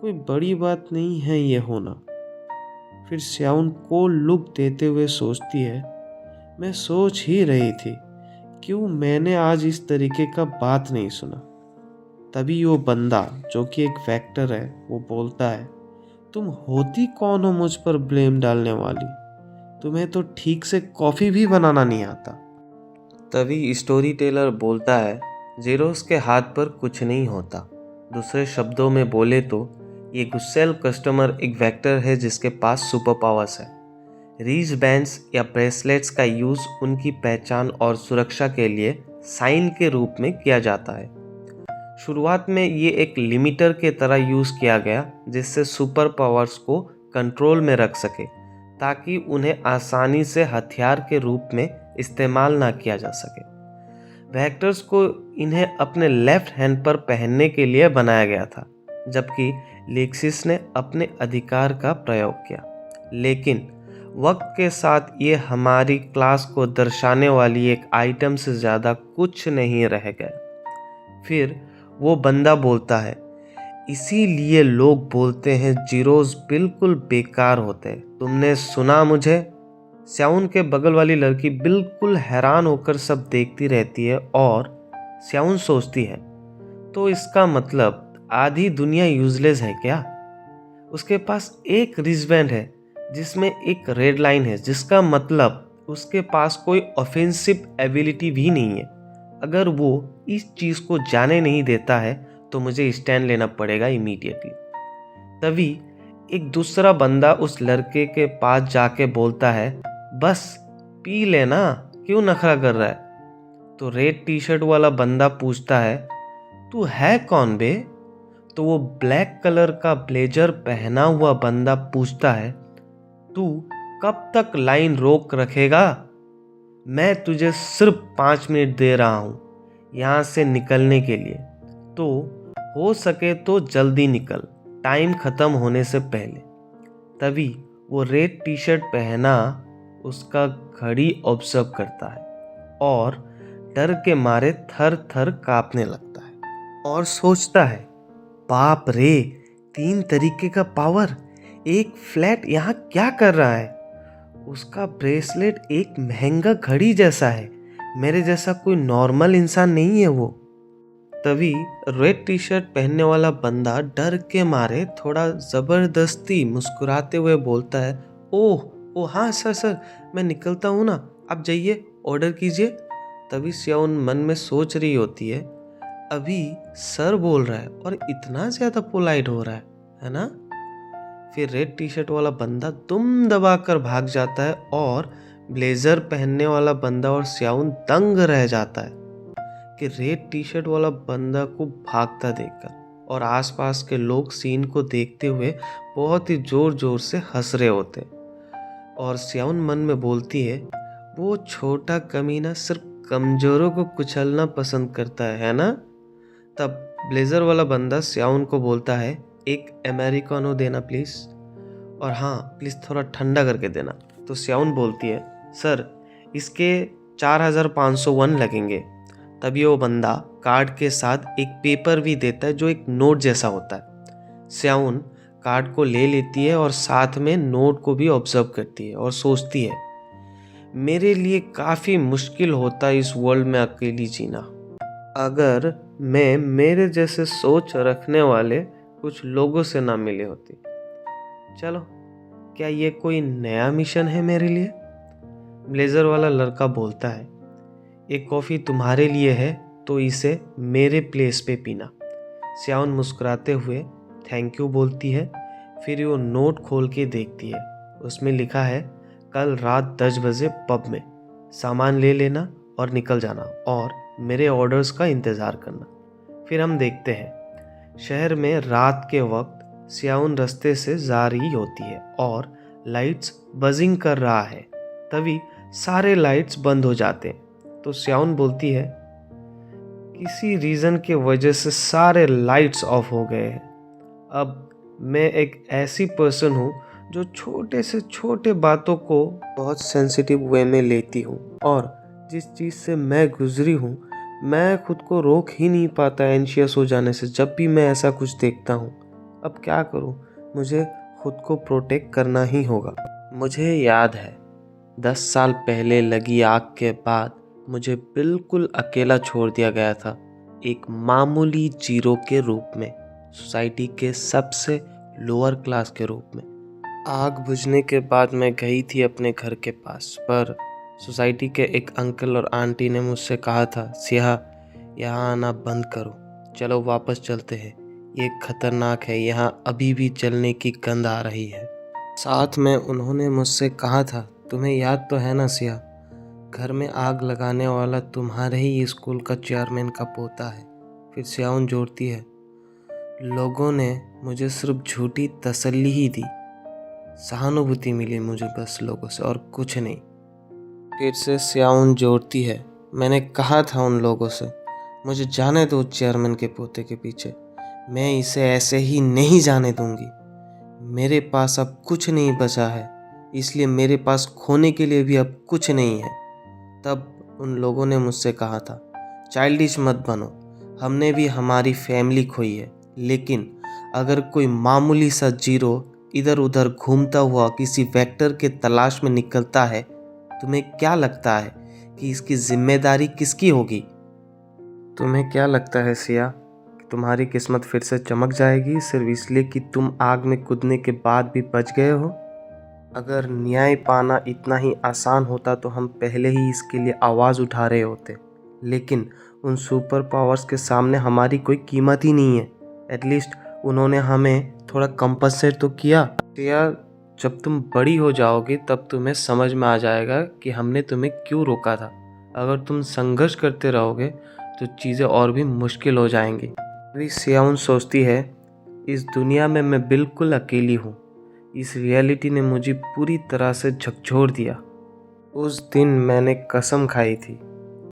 S1: कोई बड़ी बात नहीं है ये होना। फिर स्याउन को लुक देते हुए सोचती है, मैं सोच ही रही थी क्यों मैंने आज इस तरीके का बात नहीं सुना। तभी वो बंदा जो कि एक फैक्टर है वो बोलता है, तुम होती कौन हो मुझ पर ब्लेम डालने वाली? तुम्हें तो ठीक से कॉफ़ी भी बनाना नहीं आता। तभी स्टोरी टेलर बोलता है, जीरोस के हाथ पर कुछ नहीं होता। दूसरे शब्दों में बोले तो ये गुस्सैल कस्टमर एक वेक्टर है जिसके पास सुपर पावर्स है। रीज बैंड्स या ब्रेसलेट्स का यूज़ उनकी पहचान और सुरक्षा के लिए साइन के रूप में किया जाता है। शुरुआत में ये एक लिमिटर के तरह यूज़ किया गया जिससे सुपर पावर्स को कंट्रोल में रख सके ताकि उन्हें आसानी से हथियार के रूप में इस्तेमाल ना किया जा सके। वेक्टर्स को इन्हें अपने लेफ्ट हैंड पर पहनने के लिए बनाया गया था, जबकि लेक्सिस ने अपने अधिकार का प्रयोग किया। लेकिन वक्त के साथ ये हमारी क्लास को दर्शाने वाली एक आइटम से ज़्यादा कुछ नहीं रह गया। फिर वो बंदा बोलता है, इसीलिए लोग बोलते हैं जीरोस बिल्कुल बेकार होते हैं। तुमने सुना मुझे? स्याउन के बगल वाली लड़की बिल्कुल हैरान होकर सब देखती रहती है और स्याउन सोचती है, तो इसका मतलब आधी दुनिया यूजलेस है क्या? उसके पास एक रिस्टबैंड है जिसमें एक रेड लाइन है, जिसका मतलब उसके पास कोई ऑफेंसिव एबिलिटी भी नहीं है। अगर वो इस चीज़ को जाने नहीं देता है तो मुझे स्टैंड लेना पड़ेगा इमीडिएटली। तभी एक दूसरा बंदा उस लड़के के पास जाके बोलता है, बस पी लेना, क्यों नखरा कर रहा है? तो रेड टी शर्ट वाला बंदा पूछता है, तू है कौन बे? तो वो ब्लैक कलर का ब्लेजर पहना हुआ बंदा पूछता है, तू कब तक लाइन रोक रखेगा? मैं तुझे सिर्फ 5 मिनट दे रहा हूँ यहाँ से निकलने के लिए, तो हो सके तो जल्दी निकल, टाइम ख़त्म होने से पहले। तभी वो रेड टी शर्ट पहना उसका घड़ी ऑब्जर्व करता है और डर के मारे थर थर कांपने लगता है और सोचता है, बाप रे, 3 तरीके का पावर, एक फ्लैट यहाँ क्या कर रहा है? उसका ब्रेसलेट एक महंगा घड़ी जैसा है, मेरे जैसा कोई नॉर्मल इंसान नहीं है वो। तभी रेड टी शर्ट पहनने वाला बंदा डर के मारे थोड़ा ज़बरदस्ती मुस्कुराते हुए बोलता है, ओह हाँ सर, मैं निकलता हूँ ना, आप जाइए, ऑर्डर कीजिए। तभी स्याउन मन में सोच रही होती है, अभी सर बोल रहा है और इतना ज़्यादा पोलाइट हो रहा है ना? फिर रेड टी शर्ट वाला बंदा दुम दबाकर भाग जाता है और ब्लेजर पहनने वाला बंदा और स्याउन दंग रह जाता है कि रेड टी शर्ट वाला बंदा को भागता देखकर, और आसपास के लोग सीन को देखते हुए बहुत ही जोर जोर से हंस रहे होते। और स्याउन मन में बोलती है, वो छोटा कमीना सिर्फ कमजोरों को कुचलना पसंद करता है ना? तब ब्लेजर वाला बंदा स्याउन को बोलता है, एक अमेरिकानो देना प्लीज़, और हाँ प्लीज़ थोड़ा ठंडा करके देना। तो स्याउन बोलती है, सर इसके 4501 लगेंगे,
S2: तभी वो बंदा कार्ड के साथ एक पेपर भी देता है जो एक नोट जैसा होता है। स्याउन कार्ड को ले लेती है और साथ में नोट को भी ऑब्जर्व करती है और सोचती है, मेरे लिए काफ़ी मुश्किल होता है इस वर्ल्ड में अकेली जीना। अगर मैं मेरे जैसे सोच रखने वाले कुछ लोगों से ना मिले होती। चलो, क्या ये कोई नया मिशन है मेरे लिए? ब्लेजर वाला लड़का बोलता है, एक कॉफ़ी तुम्हारे लिए है तो इसे मेरे प्लेस पे पीना। स्याउन मुस्कुराते हुए थैंक यू बोलती है। फिर वो नोट खोल के देखती है। उसमें लिखा है, कल रात 10 बजे पब में सामान ले लेना और निकल जाना और मेरे ऑर्डर्स का इंतज़ार करना। फिर हम देखते हैं शहर में रात के वक्त स्याउन रास्ते से जा रही होती है और लाइट्स बजिंग कर रहा है। तभी सारे लाइट्स बंद हो जाते हैं तो स्याउन बोलती है, किसी रीज़न के वजह से सारे लाइट्स ऑफ हो गए हैं। अब मैं एक ऐसी पर्सन हूँ जो छोटे से छोटे बातों को बहुत सेंसिटिव वे में लेती हूँ और जिस चीज़ से मैं गुजरी हूँ मैं खुद को रोक ही नहीं पाता एंशियस हो जाने से जब भी मैं ऐसा कुछ देखता हूँ। अब क्या करूँ, मुझे खुद को प्रोटेक्ट करना ही होगा। मुझे याद है 10 साल पहले लगी आग के बाद मुझे बिल्कुल अकेला छोड़ दिया गया था, एक मामूली जीरो के रूप में, सोसाइटी के सबसे लोअर क्लास के रूप में। आग बुझने के बाद मैं गई थी अपने घर के पास, पर सोसाइटी के एक अंकल और आंटी ने मुझसे कहा था, सिया यहाँ आना बंद करो, चलो वापस चलते हैं, ये खतरनाक है, यहाँ अभी भी जलने की गंध आ रही है। साथ में उन्होंने मुझसे कहा था, तुम्हें याद तो है ना सिया, घर में आग लगाने वाला तुम्हारे ही स्कूल का चेयरमैन का पोता है। फिर स्याउन जोड़ती है, लोगों ने मुझे सिर्फ झूठी तसल्ली ही दी, सहानुभूति मिली मुझे बस लोगों से और कुछ नहीं। फिर से स्याउन जोड़ती है, मैंने कहा था उन लोगों से, मुझे जाने दो चेयरमैन के पोते के पीछे, मैं इसे ऐसे ही नहीं जाने दूंगी। मेरे पास अब कुछ नहीं बचा है, इसलिए मेरे पास खोने के लिए भी अब कुछ नहीं है। तब उन लोगों ने मुझसे कहा था, चाइल्डिश मत बनो, हमने भी हमारी फैमिली खोई है, लेकिन अगर कोई मामूली सा जीरो इधर उधर घूमता हुआ किसी वेक्टर के तलाश में निकलता है, तुम्हें क्या लगता है कि इसकी जिम्मेदारी किसकी होगी? तुम्हें क्या लगता है सिया, तुम्हारी किस्मत फिर से चमक जाएगी सिर्फ इसलिए कि तुम आग में कूदने के बाद भी बच गए हो? अगर न्याय पाना इतना ही आसान होता तो हम पहले ही इसके लिए आवाज़ उठा रहे होते, लेकिन उन सुपर पावर्स के सामने हमारी कोई कीमत ही नहीं है। एटलीस्ट उन्होंने हमें थोड़ा कंपनसेट तो किया। सिया, जब तुम बड़ी हो जाओगे तब तुम्हें समझ में आ जाएगा कि हमने तुम्हें क्यों रोका था। अगर तुम संघर्ष करते रहोगे तो चीज़ें और भी मुश्किल हो जाएंगी। अभी सियाउन सोचती है, इस दुनिया में मैं बिल्कुल अकेली हूँ, इस रियलिटी ने मुझे पूरी तरह से झकझोर दिया। उस दिन मैंने कसम खाई थी,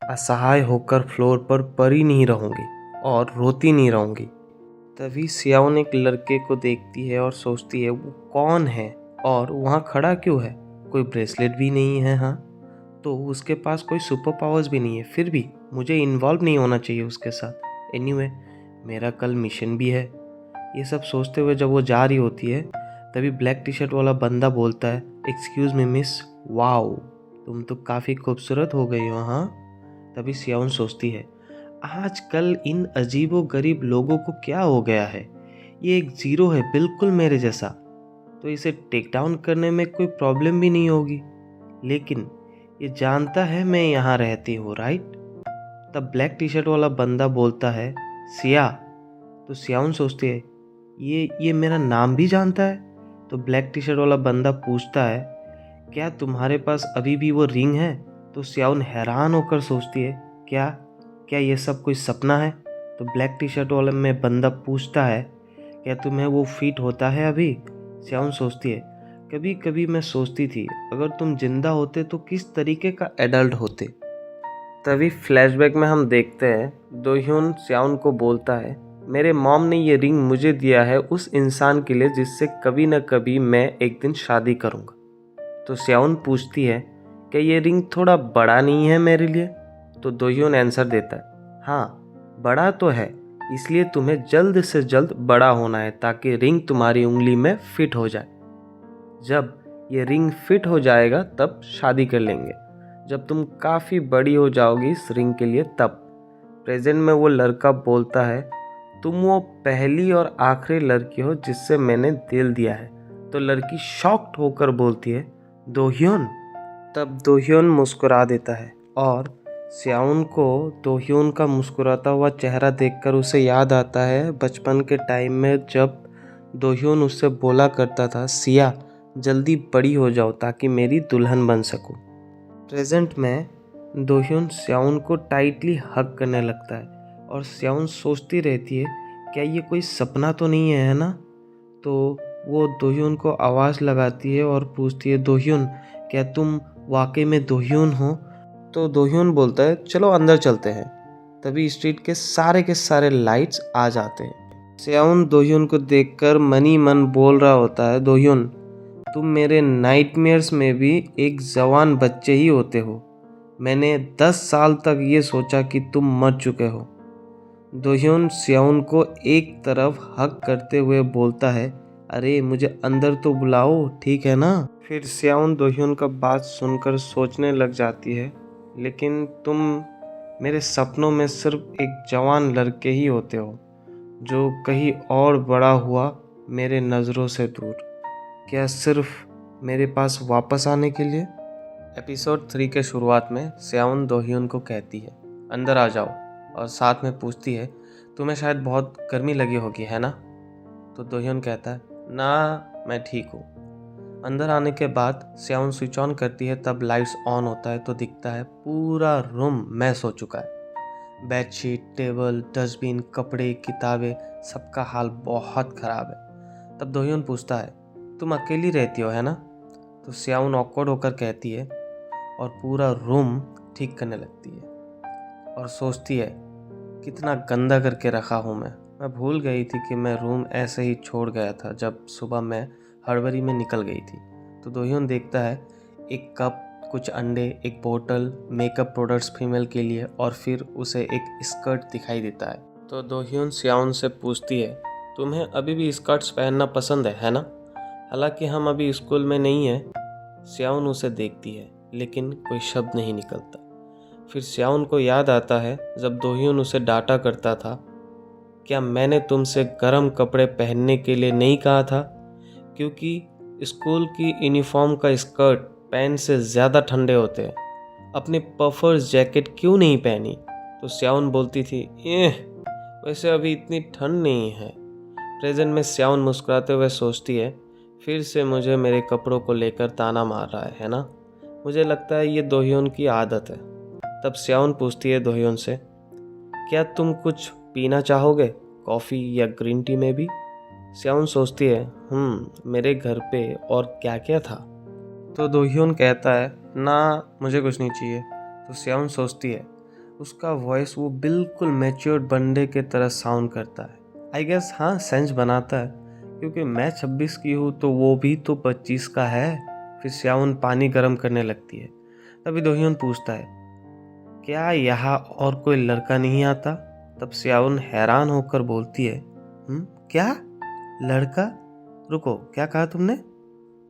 S2: असहाय होकर फ्लोर पर पड़ी नहीं रहूँगी और रोती नहीं रहूँगी। तभी सियाउन एक लड़के को देखती है और सोचती है, वो कौन है और वहाँ खड़ा क्यों है? कोई ब्रेसलेट भी नहीं है, हाँ, तो उसके पास कोई सुपर पावर्स भी नहीं है, फिर भी मुझे इन्वॉल्व नहीं होना चाहिए उसके साथ। एनीवे, मेरा कल मिशन भी है। ये सब सोचते हुए जब वो जा रही होती है तभी ब्लैक टी शर्ट वाला बंदा बोलता है, एक्सक्यूज़ मी मिस, वाओ, तुम तो काफ़ी खूबसूरत हो गई हो, हाँ। तभी सियाउन सोचती है, आजकल इन अजीबो गरीब लोगों को क्या हो गया है? ये एक ज़ीरो है बिल्कुल मेरे जैसा, तो इसे टेक डाउन करने में कोई प्रॉब्लम भी नहीं होगी, लेकिन ये जानता है मैं यहाँ रहती हूँ, राइट? तब ब्लैक टी शर्ट वाला बंदा बोलता है, सिया। तो सियाउन सोचती है, ये मेरा नाम भी जानता है? तो ब्लैक टी शर्ट वाला बंदा पूछता है, क्या तुम्हारे पास अभी भी वो रिंग है? तो सियाउन हैरान होकर सोचती है, क्या ये सब कोई सपना है? तो ब्लैक टी शर्ट वाला में बंदा पूछता है, क्या तुम्हें वो फिट होता है अभी? सियाउन सोचती है, कभी कभी मैं सोचती थी अगर तुम जिंदा होते तो किस तरीके का एडल्ट होते। तभी फ्लैशबैक में हम देखते हैं दोह्यून सियाउन को बोलता है, मेरे मॉम ने ये रिंग मुझे दिया है उस इंसान के लिए जिससे कभी न कभी मैं एक दिन शादी करूँगा। तो सियाउन पूछती है, क्या ये रिंग थोड़ा बड़ा नहीं है मेरे लिए? तो दोह्यून आंसर देता है,
S1: हाँ, बड़ा तो है, इसलिए तुम्हें जल्द से जल्द बड़ा होना है ताकि रिंग तुम्हारी उंगली में फिट हो जाए। जब ये रिंग फिट हो जाएगा तब शादी कर लेंगे, जब तुम काफ़ी बड़ी हो जाओगी इस रिंग के लिए तब। प्रेजेंट में वो लड़का बोलता है, तुम वो पहली और आखिरी लड़की हो जिससे मैंने दिल दिया है। तो लड़की शॉक्ड होकर बोलती है, दोह्योन। तब दोह्योन मुस्कुरा देता है और स्याउन को दोह्योन का मुस्कुराता हुआ चेहरा देखकर उसे याद आता है बचपन के टाइम में जब दोह्योन उससे बोला करता था, सिया जल्दी बड़ी हो जाओ ताकि मेरी दुल्हन बन सकूं। प्रेजेंट में दोह्योन स्याउन को टाइटली हग करने लगता है और स्याउन सोचती रहती है, क्या ये कोई सपना तो नहीं है ना। तो वो दोह्योन को आवाज़ लगाती है और पूछती है, दोह्योन क्या तुम वाकई में दोह्योन हो। तो दोह्योन बोलता है, चलो अंदर चलते हैं। तभी स्ट्रीट के सारे लाइट्स आ जाते हैं। स्याउन दोह्योन को देखकर मनी मन बोल रहा होता है, दोह्योन तुम मेरे नाइटमेयर्स में भी एक जवान बच्चे ही होते हो। मैंने 10 साल तक ये सोचा कि तुम मर चुके हो। दोह्योन स्याउन को एक तरफ हक करते हुए बोलता है, अरे मुझे अंदर तो बुलाओ, ठीक है ना। फिर स्याउन दोह्योन का बात सुनकर सोचने लग जाती है, लेकिन तुम मेरे सपनों में सिर्फ एक जवान लड़के ही होते हो जो कहीं और बड़ा हुआ मेरे नज़रों से दूर। क्या सिर्फ मेरे पास वापस आने के लिए। एपिसोड 3 के शुरुआत में स्याउन दोह्योन को कहती है, अंदर आ जाओ, और साथ में पूछती है, तुम्हें शायद बहुत गर्मी लगी होगी है ना। तो दोह्योन कहता है, ना मैं ठीक हूँ। अंदर आने के बाद स्याउन स्विच ऑन करती है, तब लाइट्स ऑन होता है तो दिखता है पूरा रूम मैस हो चुका है। बेडशीट, टेबल, डस्टबिन, कपड़े, किताबें, सबका हाल बहुत ख़राब है। तब दोह्योन पूछता है, तुम अकेली रहती हो है ना। तो स्याउन ऑकवर्ड होकर कहती है और पूरा रूम ठीक करने लगती है और सोचती है, कितना गंदा करके रखा हूँ मैं भूल गई थी कि मैं रूम ऐसे ही छोड़ गया था जब सुबह मैं हड़बड़ी में निकल गई थी। तो दोह्योन देखता है एक कप, कुछ अंडे, एक बोतल, मेकअप प्रोडक्ट्स फीमेल के लिए, और फिर उसे एक स्कर्ट दिखाई देता है। तो दोह्योन स्याउन से पूछती है, तुम्हें अभी भी स्कर्ट्स पहनना पसंद है ना। हालांकि हम अभी स्कूल में नहीं हैं। स्याउन उसे देखती है लेकिन कोई शब्द नहीं निकलता। फिर स्याउन को याद आता है जब दोह्योन उसे डांटा करता था, क्या मैंने तुमसे गर्म कपड़े पहनने के लिए नहीं कहा था, क्योंकि स्कूल की यूनिफॉर्म का स्कर्ट पैंट से ज़्यादा ठंडे होते हैं। अपने पफर्स जैकेट क्यों नहीं पहनी। तो स्याउन बोलती थी, वैसे अभी इतनी ठंड नहीं है। प्रेजेंट में स्याउन मुस्कुराते हुए सोचती है, फिर से मुझे मेरे कपड़ों को लेकर ताना मार रहा है ना। मुझे लगता है ये दोह्योन की आदत है। तब स्याउन पूछती है दोह्योन से, क्या तुम कुछ पीना चाहोगे, कॉफ़ी या ग्रीन टी में भी। स्याउन सोचती है, मेरे घर पे और क्या क्या था। तो दोह्योन कहता है, ना मुझे कुछ नहीं चाहिए। तो स्याउन सोचती है, उसका वॉइस वो बिल्कुल मैच्योर्ड बंदे के तरह साउंड करता है। आई गेस हाँ, सेंस बनाता है, क्योंकि मैं 26 की हूँ तो वो भी तो 25 का है। फिर स्याउन पानी गर्म करने लगती है। तभी दोह्योन पूछता है, क्या यहाँ और कोई लड़का नहीं आता। तब स्याउन हैरान होकर बोलती है, क्या लड़का, रुको क्या कहा तुमने।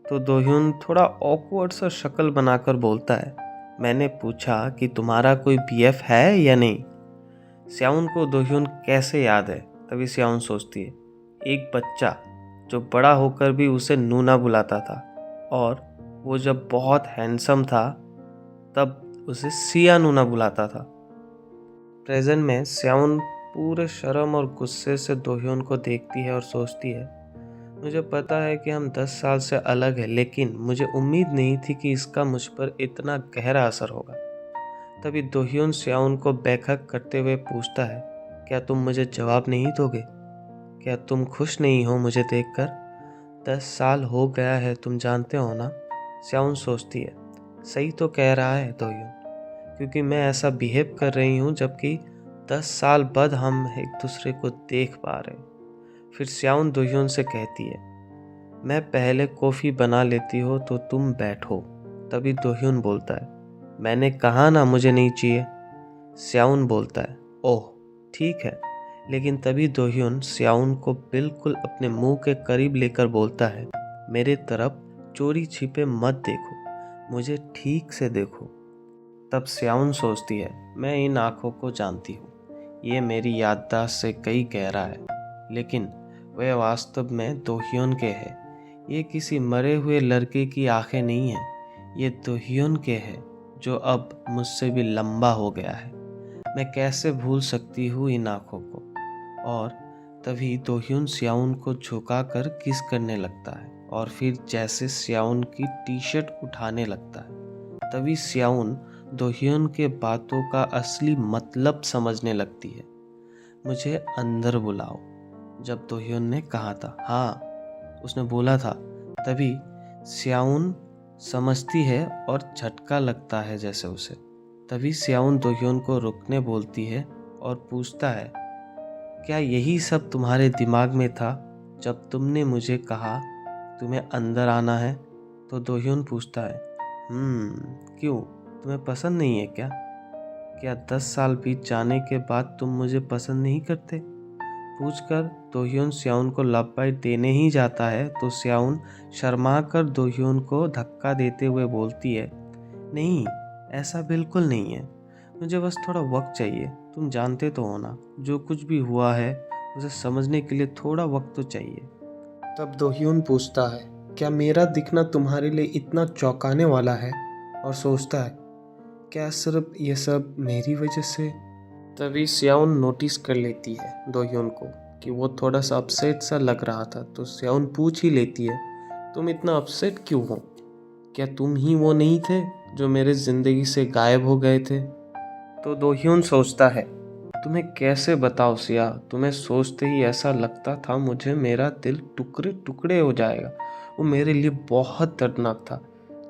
S1: तो दोह्योन थोड़ा ऑकवर्ड सा शक्ल बनाकर बोलता है, मैंने पूछा कि तुम्हारा कोई बीएफ है या नहीं। स्याउन को दोह्योन कैसे याद है। तभी स्याउन सोचती है, एक बच्चा जो बड़ा होकर भी उसे नूना बुलाता था, और वो जब बहुत हैंडसम था तब उसे सिया नूना बुलाता था। प्रेजेंट में स्याउन पूरे शर्म और गुस्से से दोह्योन को देखती है और सोचती है, मुझे पता है कि हम 10 साल से अलग हैं, लेकिन मुझे उम्मीद नहीं थी कि इसका मुझ पर इतना गहरा असर होगा। तभी दोह्योन स्याउन को बेखक करते हुए पूछता है, क्या तुम मुझे जवाब नहीं दोगे। क्या तुम खुश नहीं हो मुझे देखकर। 10 साल हो गया है, तुम जानते हो ना। स्याउन सोचती है, सही तो कह रहा है दोह्योन, क्योंकि मैं ऐसा बिहेव कर रही हूँ जबकि 10 साल बाद हम एक दूसरे को देख पा रहे। फिर स्याउन दोह्योन से कहती है, मैं पहले कॉफ़ी बना लेती हो तो तुम बैठो। तभी दोह्योन बोलता है, मैंने कहा ना मुझे नहीं चाहिए। स्याउन बोलता है,
S2: ओह ठीक है। लेकिन तभी दोह्योन स्याउन को बिल्कुल अपने मुंह के करीब लेकर बोलता है, मेरे तरफ चोरी छिपे मत देखो, मुझे ठीक से देखो। तब स्याउन सोचती है, मैं इन आँखों को जानती हूँ, ये मेरी याददाश्त से कई गहरा है, लेकिन वह वास्तव में दोह्योन के है। ये किसी मरे हुए लड़के की आंखें नहीं हैं, ये दोह्योन के है जो अब मुझसे भी लंबा हो गया है। मैं कैसे भूल सकती हूँ इन आँखों को। और तभी दोह्योन स्याउन को झुकाकर किस करने लगता है और फिर जैसे स्याउन की टी शर्ट उठाने लगता है। तभी स्याउन दोह्योन के बातों का असली मतलब समझने लगती है। मुझे अंदर बुलाओ, जब दोह्योन ने कहा था, हाँ उसने बोला था, तभी स्याउन समझती है और झटका लगता है जैसे उसे। तभी स्याउन दोह्योन को रुकने बोलती है और पूछता है, क्या यही सब तुम्हारे दिमाग में था जब तुमने मुझे कहा तुम्हें अंदर आना है? तो दोह्योन पूछता है, क्यों, तुम्हें पसंद नहीं है क्या? क्या 10 साल बीत जाने के बाद तुम मुझे पसंद नहीं करते? पूछकर दोह्योन स्याउन को लव बाइट देने ही जाता है तो स्याउन शर्मा कर दोह्योन को धक्का देते हुए बोलती है, नहीं ऐसा बिल्कुल नहीं है, मुझे बस थोड़ा वक्त चाहिए। तुम जानते तो हो ना, जो कुछ भी हुआ है उसे समझने के लिए थोड़ा वक्त तो चाहिए।
S1: तब दोह्योन पूछता है, क्या मेरा दिखना तुम्हारे लिए इतना चौंकाने वाला है? और सोचता है, क्या सिर्फ ये सब मेरी वजह से? तभी स्याउन नोटिस कर लेती है दोह्योन को कि वो थोड़ा सा अपसेट सा लग रहा था, तो स्याउन पूछ ही लेती है, तुम इतना अपसेट क्यों हो? क्या तुम ही वो नहीं थे जो मेरे ज़िंदगी से गायब हो गए थे? तो दोह्योन सोचता है, तुम्हें कैसे बताओ सिया, तुम्हें सोचते ही ऐसा लगता था मुझे मेरा दिल टुकड़े टुकड़े हो जाएगा। वो मेरे लिए बहुत दर्दनाक था।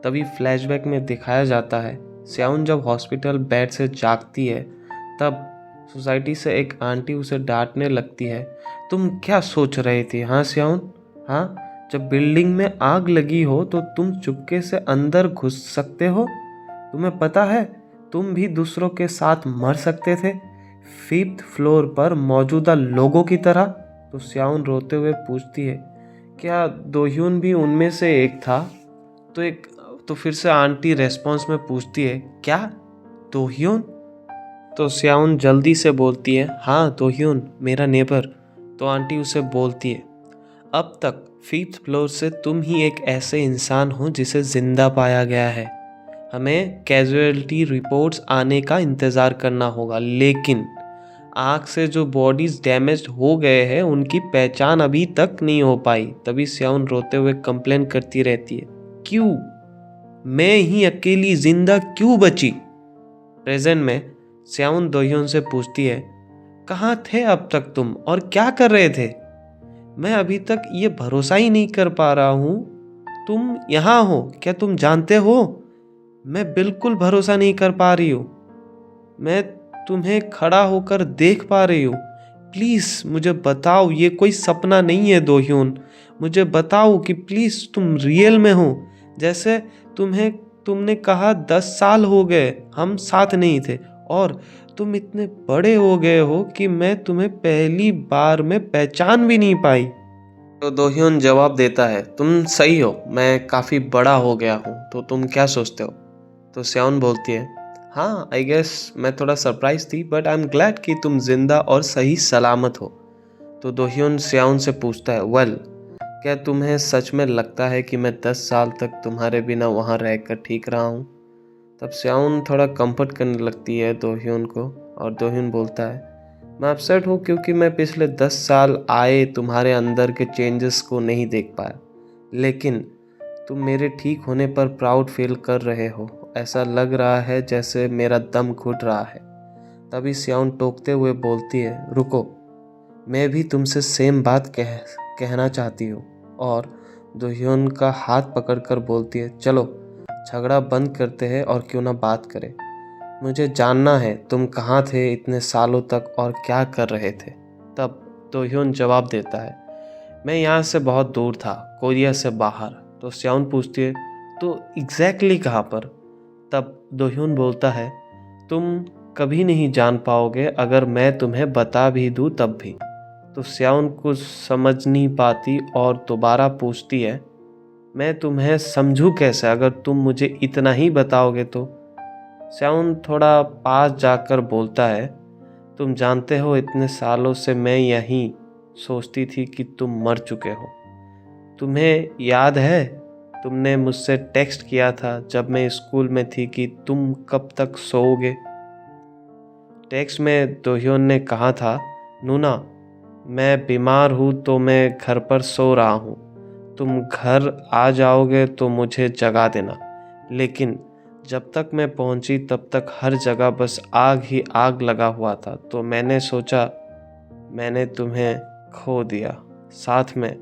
S1: तभी फ्लैशबैक में दिखाया जाता है, स्याउन जब हॉस्पिटल बेड से जागती है तब सोसाइटी से एक आंटी उसे डांटने लगती है, तुम क्या सोच रहे थे हाँ स्याउन? हाँ, जब बिल्डिंग में आग लगी हो तो तुम चुपके से अंदर घुस सकते हो? तुम्हें पता है तुम भी दूसरों के साथ मर सकते थे, 5th फ्लोर पर मौजूदा लोगों की तरह। तो स्याउन रोते हुए पूछती है, क्या दोह्योन भी उनमें से एक था? तो फिर से आंटी रेस्पॉन्स में पूछती है, क्या दोह्योन? तो स्याउन जल्दी से बोलती है, हाँ दोह्योन, मेरा नेबर। तो आंटी उसे बोलती है, अब तक 5th फ्लोर से तुम ही एक ऐसे इंसान हो जिसे जिंदा पाया गया है। हमें कैजुअलिटी रिपोर्ट्स आने का इंतज़ार करना होगा, लेकिन आग से जो बॉडीज डैमेज्ड हो गए हैं उनकी पहचान अभी तक नहीं हो पाई। तभी स्याउन रोते हुए कंप्लेन करती रहती है, क्यों, मैं ही अकेली जिंदा क्यों बची? प्रेजेंट में स्याउन दोह्योन से पूछती है, कहाँ थे अब तक तुम और क्या कर रहे थे? मैं अभी तक ये भरोसा ही नहीं कर पा रहा हूँ तुम यहाँ हो। क्या तुम जानते हो, मैं बिल्कुल भरोसा नहीं कर पा रही हूँ। मैं तुम्हें खड़ा होकर देख पा रही हूँ। प्लीज़ मुझे बताओ, ये कोई सपना नहीं है दोह्योन। मुझे बताओ कि प्लीज़ तुम रियल में हो। जैसे तुमने कहा 10 साल हो गए हम साथ नहीं थे और तुम इतने बड़े हो गए हो कि मैं तुम्हें पहली बार में पहचान भी नहीं पाई। तो दोह्योन जवाब देता है, तुम सही हो, मैं काफ़ी बड़ा हो गया हूँ, तो तुम क्या सोचते हो? तो स्याउन बोलती है, हाँ आई गेस मैं थोड़ा सरप्राइज थी, बट आई एम ग्लैड कि तुम जिंदा और सही सलामत हो। तो दोह्योन स्याउन से पूछता है, वेल क्या तुम्हें सच में लगता है कि मैं 10 साल तक तुम्हारे बिना वहाँ रहकर ठीक रहा हूँ? तब स्याउन थोड़ा कंफर्ट करने लगती है दोह्योन को और दोह्योन बोलता है, मैं अपसेट हूँ क्योंकि मैं पिछले 10 साल आए तुम्हारे अंदर के चेंजेस को नहीं देख पाया, लेकिन तुम मेरे ठीक होने पर प्राउड फील कर रहे हो। ऐसा लग रहा है जैसे मेरा दम घुट रहा है। तभी स्याउन टोकते हुए बोलती है, रुको, मैं भी तुमसे सेम बात कहना चाहती हूँ। और दोह्योन का हाथ पकड़कर बोलती है, चलो झगड़ा बंद करते हैं और क्यों ना बात करें। मुझे जानना है तुम कहाँ थे इतने सालों तक और क्या कर रहे थे। तब दोह्योन जवाब देता है, मैं यहाँ से बहुत दूर था, कोरिया से बाहर। तो स्याउन पूछती है, तो एग्जैक्टली कहाँ पर? तब दोह्योन बोलता है, तुम
S2: कभी नहीं जान पाओगे अगर मैं तुम्हें बता भी दूँ तब भी। तो स्याउन कुछ समझ नहीं पाती और दोबारा पूछती है, मैं तुम्हें समझूं कैसे अगर तुम मुझे इतना ही बताओगे तो। स्याउन थोड़ा पास जाकर बोलता है, तुम जानते हो इतने सालों से मैं यहीं सोचती थी कि तुम मर चुके हो। तुम्हें याद है तुमने मुझसे टेक्स्ट किया था जब मैं स्कूल में थी कि तुम कब तक सोओगे। टेक्स्ट में दोह्योन ने कहा था, नूना मैं बीमार हूँ तो मैं घर पर सो रहा हूँ, तुम घर आ जाओगे तो मुझे जगा देना। लेकिन जब तक मैं पहुंची तब तक हर जगह बस आग ही आग लगा हुआ था, तो मैंने सोचा मैंने तुम्हें खो दिया, साथ में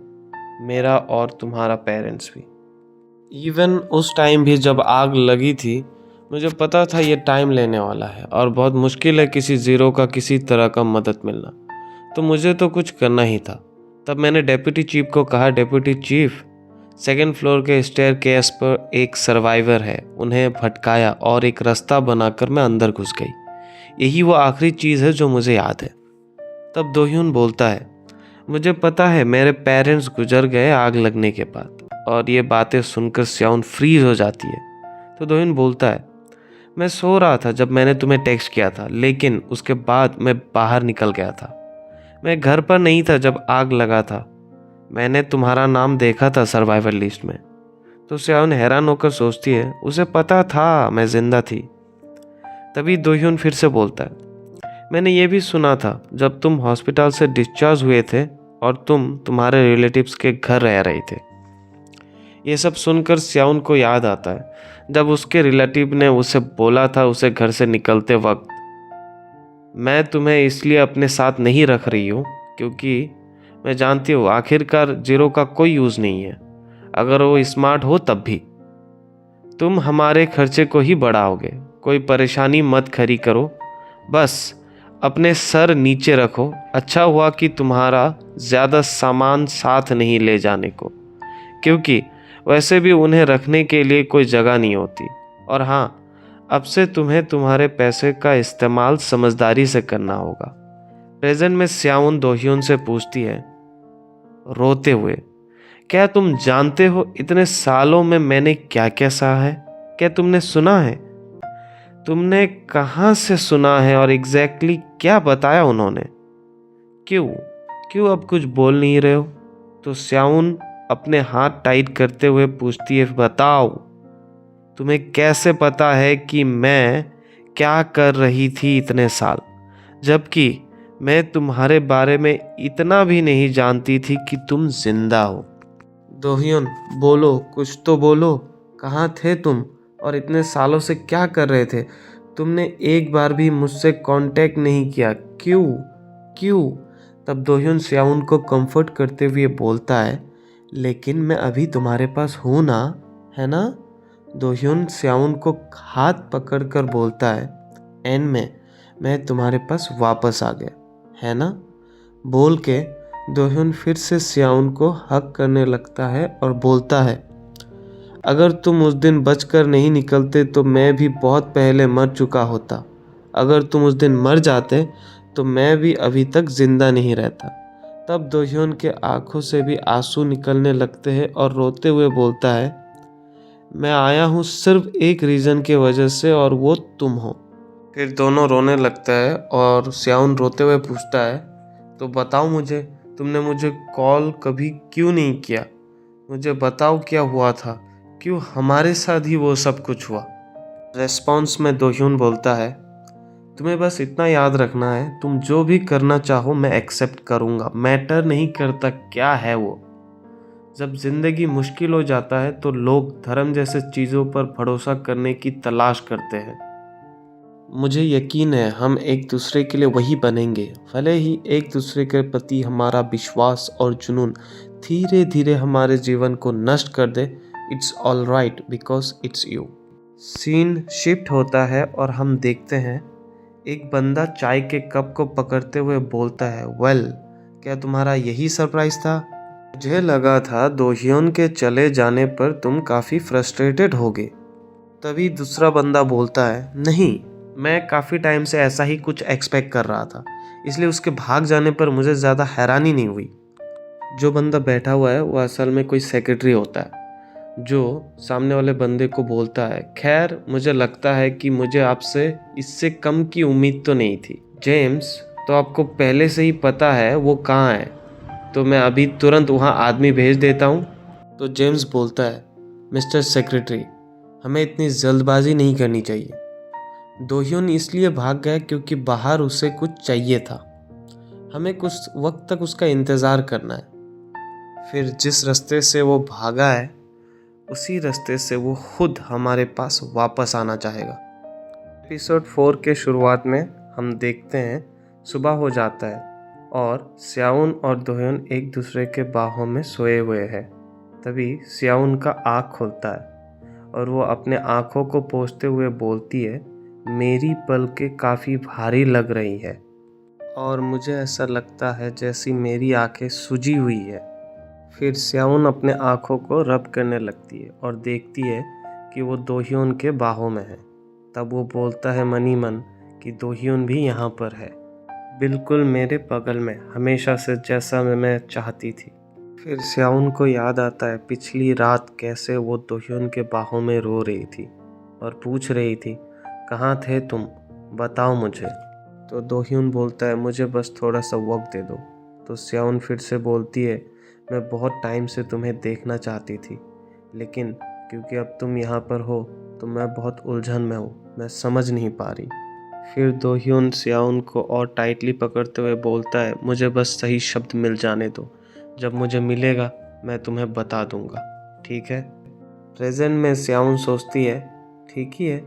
S2: मेरा और तुम्हारा पेरेंट्स भी। इवन उस टाइम भी जब आग लगी थी मुझे पता था ये टाइम लेने वाला है और बहुत मुश्किल है किसी ज़ीरो का किसी तरह का मदद मिलना, तो मुझे तो कुछ करना ही था। तब मैंने डेप्यूटी चीफ को कहा, डेप्यूटी चीफ सेकंड फ्लोर के स्टेयर केस पर एक सर्वाइवर है, उन्हें भटकाया और एक रास्ता बनाकर मैं अंदर घुस गई। यही वो आखिरी चीज़ है जो मुझे याद है। तब दोह्योन बोलता है, मुझे पता है मेरे पेरेंट्स गुजर गए आग लगने के बाद। और ये बातें सुनकर स्याउन फ्रीज हो जाती है। तो दोह्योन बोलता है, मैं सो रहा था जब मैंने तुम्हें टेक्स्ट किया था, लेकिन उसके बाद मैं बाहर निकल गया था। मैं घर पर नहीं था जब आग लगा था। मैंने तुम्हारा नाम देखा था सर्वाइवर लिस्ट में। तो स्याउन हैरान होकर सोचती है, उसे पता था मैं जिंदा थी। तभी दोह्योन फिर से बोलता है, मैंने ये भी सुना था जब तुम हॉस्पिटल से डिस्चार्ज हुए थे और तुम तुम्हारे रिलेटिव्स के घर रह रहे थे। ये सब सुनकर स्याउन को याद आता है जब उसके रिलेटिव ने उसे बोला था उसे घर से निकलते वक्त, मैं तुम्हें इसलिए अपने साथ नहीं रख रही हूँ क्योंकि मैं जानती हूँ आखिरकार जीरो का कोई यूज़ नहीं है, अगर वो स्मार्ट हो तब भी। तुम हमारे खर्चे को ही बढ़ाओगे, कोई परेशानी मत खड़ी करो, बस अपने सर नीचे रखो। अच्छा हुआ कि तुम्हारा ज़्यादा सामान साथ नहीं ले जाने को, क्योंकि वैसे भी उन्हें रखने के लिए कोई जगह नहीं होती। और हाँ, अब से तुम्हें तुम्हारे पैसे का इस्तेमाल समझदारी से करना होगा। प्रेजेंट में स्याउन दोह्योन से पूछती है रोते हुए, क्या तुम जानते हो इतने सालों में मैंने क्या क्या सहा है? क्या तुमने सुना है? तुमने कहाँ से सुना है और एग्जैक्टली क्या बताया उन्होंने? क्यों अब कुछ बोल नहीं रहे हो? तो स्याउन अपने हाथ टाइट करते हुए पूछती है, बताओ तुम्हें कैसे पता है कि मैं क्या कर रही थी इतने साल, जबकि मैं तुम्हारे बारे में इतना भी नहीं जानती थी कि तुम जिंदा हो। दोह्योन बोलो, कुछ तो बोलो, कहाँ थे तुम और इतने सालों से क्या कर रहे थे? तुमने एक बार भी मुझसे कांटेक्ट नहीं किया, क्यों? तब दोह्योन स्याउन को कंफर्ट करते हुए बोलता है, लेकिन मैं अभी तुम्हारे पास हूँ ना, है ना? दोह्योन स्याउन को हाथ पकड़कर बोलता है, एंड में मैं तुम्हारे पास वापस आ गया, है ना? बोल के दोह्योन फिर से स्याउन को हक करने लगता है और बोलता है, अगर तुम उस दिन बचकर नहीं निकलते तो मैं भी बहुत पहले मर चुका होता। अगर तुम उस दिन मर जाते तो मैं भी अभी तक जिंदा नहीं रहता। तब दोह्योन के आंखों से भी आंसू निकलने लगते हैं और रोते हुए बोलता है, मैं आया हूँ सिर्फ एक रीज़न के वजह से और वो तुम हो। फिर दोनों रोने लगता है और स्याउन रोते हुए पूछता है, तो बताओ मुझे, तुमने मुझे कॉल कभी क्यों नहीं किया? मुझे बताओ क्या हुआ था, क्यों हमारे साथ ही वो सब कुछ हुआ? रेस्पॉन्स में दोह्योन बोलता है, तुम्हें बस इतना याद रखना है, तुम जो भी करना चाहो मैं एक्सेप्ट करूँगा, मैटर नहीं करता क्या है वो। जब जिंदगी मुश्किल हो जाता है तो लोग धर्म जैसे चीज़ों पर भरोसा करने की तलाश करते हैं। मुझे यकीन है हम एक दूसरे के लिए वही बनेंगे, भले ही एक दूसरे के प्रति हमारा विश्वास और जुनून धीरे धीरे हमारे जीवन को नष्ट कर दे। It's all right because it's you. Scene shift होता है और हम देखते हैं एक बंदा चाय के कप को पकड़ते हुए बोलता है, वेल, क्या तुम्हारा यही सरप्राइज था? मुझे लगा था दोह्योन के चले जाने पर तुम काफ़ी फ्रस्ट्रेटेड होगे। तभी दूसरा बंदा बोलता है, नहीं,
S1: मैं काफ़ी टाइम से ऐसा ही कुछ एक्सपेक्ट कर रहा था, इसलिए उसके भाग जाने पर मुझे ज़्यादा हैरानी नहीं हुई। जो बंदा बैठा हुआ है वो असल में कोई सेक्रेटरी होता है जो सामने वाले बंदे को बोलता है, खैर मुझे लगता है कि मुझे आपसे इससे कम की उम्मीद तो नहीं थी। जेम्स, तो आपको पहले से ही पता है वो कहाँ है, तो मैं अभी तुरंत वहाँ आदमी भेज देता हूँ। तो जेम्स बोलता है, मिस्टर सेक्रेटरी, हमें इतनी जल्दबाजी नहीं करनी चाहिए। दोह्योन इसलिए भाग गया क्योंकि बाहर उसे कुछ चाहिए था। हमें कुछ वक्त तक उसका इंतज़ार करना है। फिर जिस रास्ते से वो भागा है उसी रास्ते से वो खुद हमारे पास वापस आना चाहेगा। एपिसोड 4 के शुरुआत में हम देखते हैं सुबह हो जाता है और स्याउन और दोह्योन एक दूसरे के बाहों में सोए हुए हैं। तभी स्याउन का आँख खुलता है और वो अपने आँखों को पोंछते हुए बोलती है, मेरी पलकें काफ़ी भारी लग रही है और मुझे ऐसा लगता है जैसी मेरी आंखें सूजी हुई है। फिर स्याउन अपने आँखों को रब करने लगती है और देखती है कि वो दोह्योन के बाहों में है। तब वो बोलता है मनी मन कि दोह्योन भी यहाँ पर है, बिल्कुल मेरे बगल में, हमेशा से जैसा मैं चाहती थी। फिर स्याउन को याद आता है पिछली रात कैसे वो दोह्योन के बाहों में रो रही थी और पूछ रही थी, कहाँ थे तुम, बताओ मुझे। तो दोह्योन बोलता है, मुझे बस थोड़ा सा वक्त दे दो। तो स्याउन फिर से बोलती है, मैं बहुत टाइम से तुम्हें देखना चाहती थी, लेकिन क्योंकि अब तुम यहाँ पर हो तो मैं बहुत उलझन में हूँ, मैं समझ नहीं पा रही। फिर दोह्योन स्याउन को और टाइटली पकड़ते हुए बोलता है, मुझे बस सही शब्द मिल जाने दो, जब मुझे मिलेगा मैं तुम्हें बता दूंगा, ठीक है। प्रेजेंट में स्याउन सोचती है, ठीक ही है,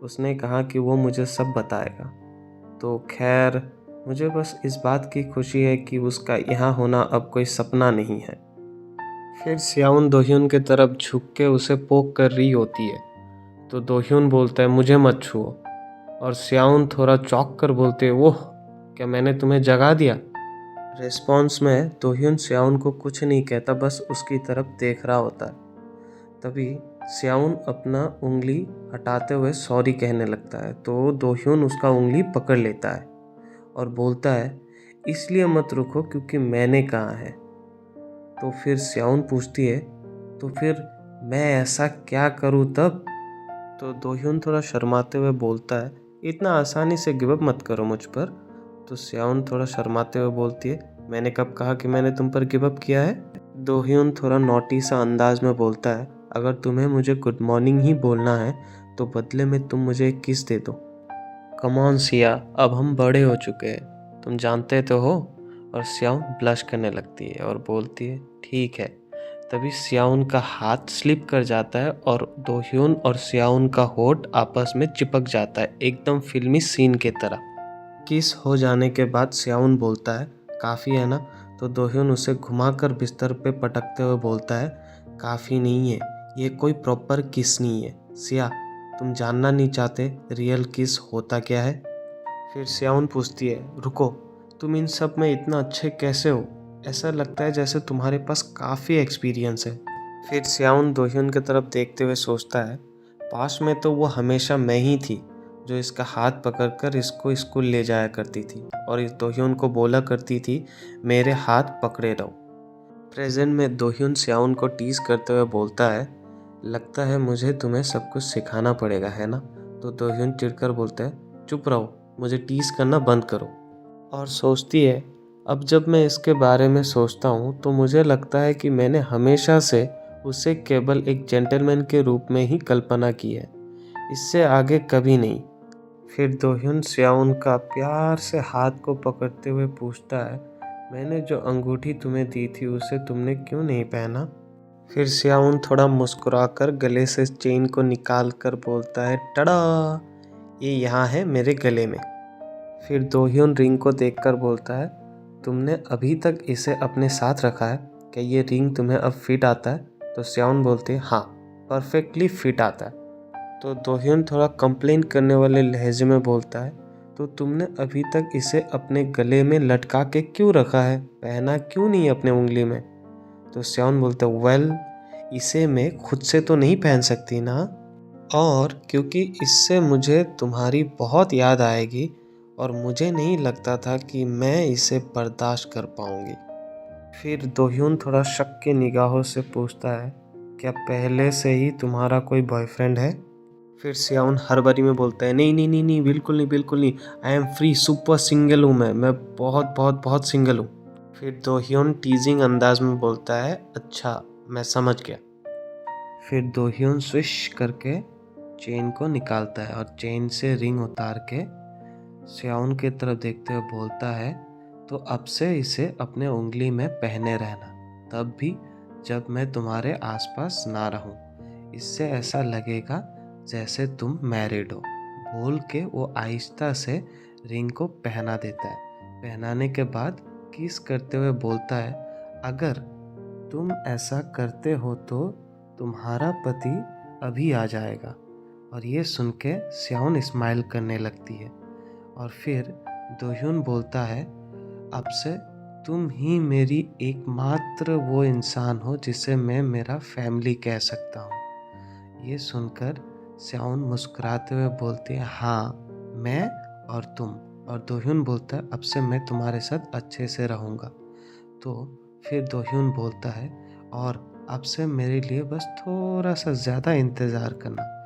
S1: उसने कहा कि वो मुझे सब बताएगा, तो खैर मुझे बस इस बात की खुशी है कि उसका यहाँ होना अब कोई सपना नहीं है। फिर स्याउन दोह्योन की तरफ झुक के उसे पोक कर रही होती है, तो दोह्योन बोलता है, मुझे मत छुओ। और स्याउन थोड़ा चौंक कर बोलते हैं, ओह, क्या मैंने तुम्हें जगा दिया। रिस्पॉन्स में दोह्योन स्याउन को कुछ नहीं कहता, बस उसकी तरफ देख रहा होता है। तभी स्याउन अपना उंगली हटाते हुए सॉरी कहने लगता है, तो दोह्योन उसका उंगली पकड़ लेता है और बोलता है, इसलिए मत रुको क्योंकि मैंने कहा है। तो फिर स्याउन पूछती है, तो फिर मैं ऐसा क्या करूँ तब। तो दोह्योन थोड़ा शर्माते हुए बोलता है, इतना आसानी से गिव अप मत करो मुझ पर। तो स्याउन थोड़ा शर्माते हुए बोलती है, मैंने कब कहा कि मैंने तुम पर गिव अप किया है। दोह्योन थोड़ा नॉटी सा अंदाज में बोलता है, अगर तुम्हें मुझे गुड मॉर्निंग ही बोलना है तो बदले में तुम मुझे एक किस दे दो। कम ऑन सिया, अब हम बड़े हो चुके हैं, तुम जानते तो हो। और स्याउन ब्लश करने लगती है और बोलती है, ठीक है। तभी स्याउन का हाथ स्लिप कर जाता है और दोह्योन और स्याउन का होठ आपस में चिपक जाता है, एकदम फिल्मी सीन के तरह। किस हो जाने के बाद स्याउन बोलता है, काफ़ी है ना। तो दोह्योन उसे घुमाकर बिस्तर पे पटकते हुए बोलता है, काफ़ी नहीं है, ये कोई प्रॉपर किस नहीं है। सिया, तुम जानना नहीं चाहते रियल किस होता क्या है। फिर स्याउन पूछती है, रुको, तुम इन सब में इतना अच्छे कैसे हो, ऐसा लगता है जैसे तुम्हारे पास काफ़ी एक्सपीरियंस है। फिर स्याउन दोह्योन की तरफ देखते हुए सोचता है, पास में तो वो हमेशा मैं ही थी जो इसका हाथ पकड़कर इसको स्कूल ले जाया करती थी और इस दोह्योन को बोला करती थी, मेरे हाथ पकड़े रहो। प्रेजेंट में दोह्योन स्याउन को टीज करते हुए बोलता है, लगता है मुझे तुम्हें सब कुछ सिखाना पड़ेगा, है ना। तो दोह्योन चिढ़कर बोलता है, चुप रहो, मुझे टीज करना बंद करो। और सोचती है, अब जब मैं इसके बारे में सोचता हूँ तो मुझे लगता है कि मैंने हमेशा से उसे केवल एक जेंटलमैन के रूप में ही कल्पना की है, इससे आगे कभी नहीं। फिर दोह्योन स्याउन का प्यार से हाथ को पकड़ते हुए पूछता है, मैंने जो अंगूठी तुम्हें दी थी उसे तुमने क्यों नहीं पहना। फिर स्याउन थोड़ा मुस्कुराकर गले से चेन को निकाल कर बोलता है, टड़ा, ये यहाँ है मेरे गले में। फिर दोह्योन रिंग को देखकर बोलता है, तुमने अभी तक इसे अपने साथ रखा है, क्या ये रिंग तुम्हें अब फिट आता है। तो स्याउन बोलते हैं, हाँ, परफेक्टली फिट आता है। तो दोह्योन थोड़ा कंप्लेन करने वाले लहजे में बोलता है, तो तुमने अभी तक इसे अपने गले में लटका के क्यों रखा है, पहना क्यों नहीं अपने उंगली में। तो स्याउन बोलता है, वेल, इसे मैं खुद से तो नहीं पहन सकती ना।
S2: और क्योंकि इससे मुझे तुम्हारी बहुत याद आएगी और मुझे नहीं लगता था कि मैं इसे बर्दाश्त कर पाऊंगी। फिर दोह्यून थोड़ा शक की निगाहों से पूछता है, क्या पहले से ही तुम्हारा कोई बॉयफ्रेंड है? फिर सियाउन हड़बड़ी में बोलता है, नहीं नहीं नहीं नहीं, बिल्कुल नहीं बिल्कुल नहीं, I am free, super single हूँ मैं बहुत बहुत बहुत सिंगल हूँ। फिर दोह्यून टीजिंग अंदाज में बोलता है, अच्छा मैं समझ गया। फिर दोह्यून स्विश करके चेन को निकालता है और चेन से रिंग उतार के सियाउन की तरफ देखते हुए बोलता है, तो अब से इसे अपने उंगली में पहने रहना, तब भी जब मैं तुम्हारे आसपास ना रहूं। इससे ऐसा लगेगा जैसे तुम मैरिड हो। बोल के वो आहिस्ता से रिंग को पहना देता है। पहनाने के बाद किस करते हुए बोलता है, अगर तुम ऐसा करते हो तो तुम्हारा पति अभी आ जाएगा। और ये सुन के सियाउन स्माइल करने लगती है। और फिर दोह्यून बोलता है, अब से तुम ही मेरी एकमात्र वो इंसान हो जिसे मैं मेरा फैमिली कह सकता हूँ। ये सुनकर सियाउन मुस्कुराते हुए बोलती है, हाँ मैं और तुम। और दोह्यून बोलता है, अब से मैं तुम्हारे साथ अच्छे से रहूँगा। तो फिर दोह्यून बोलता है, और अब से मेरे लिए बस थोड़ा सा ज़्यादा इंतज़ार करना।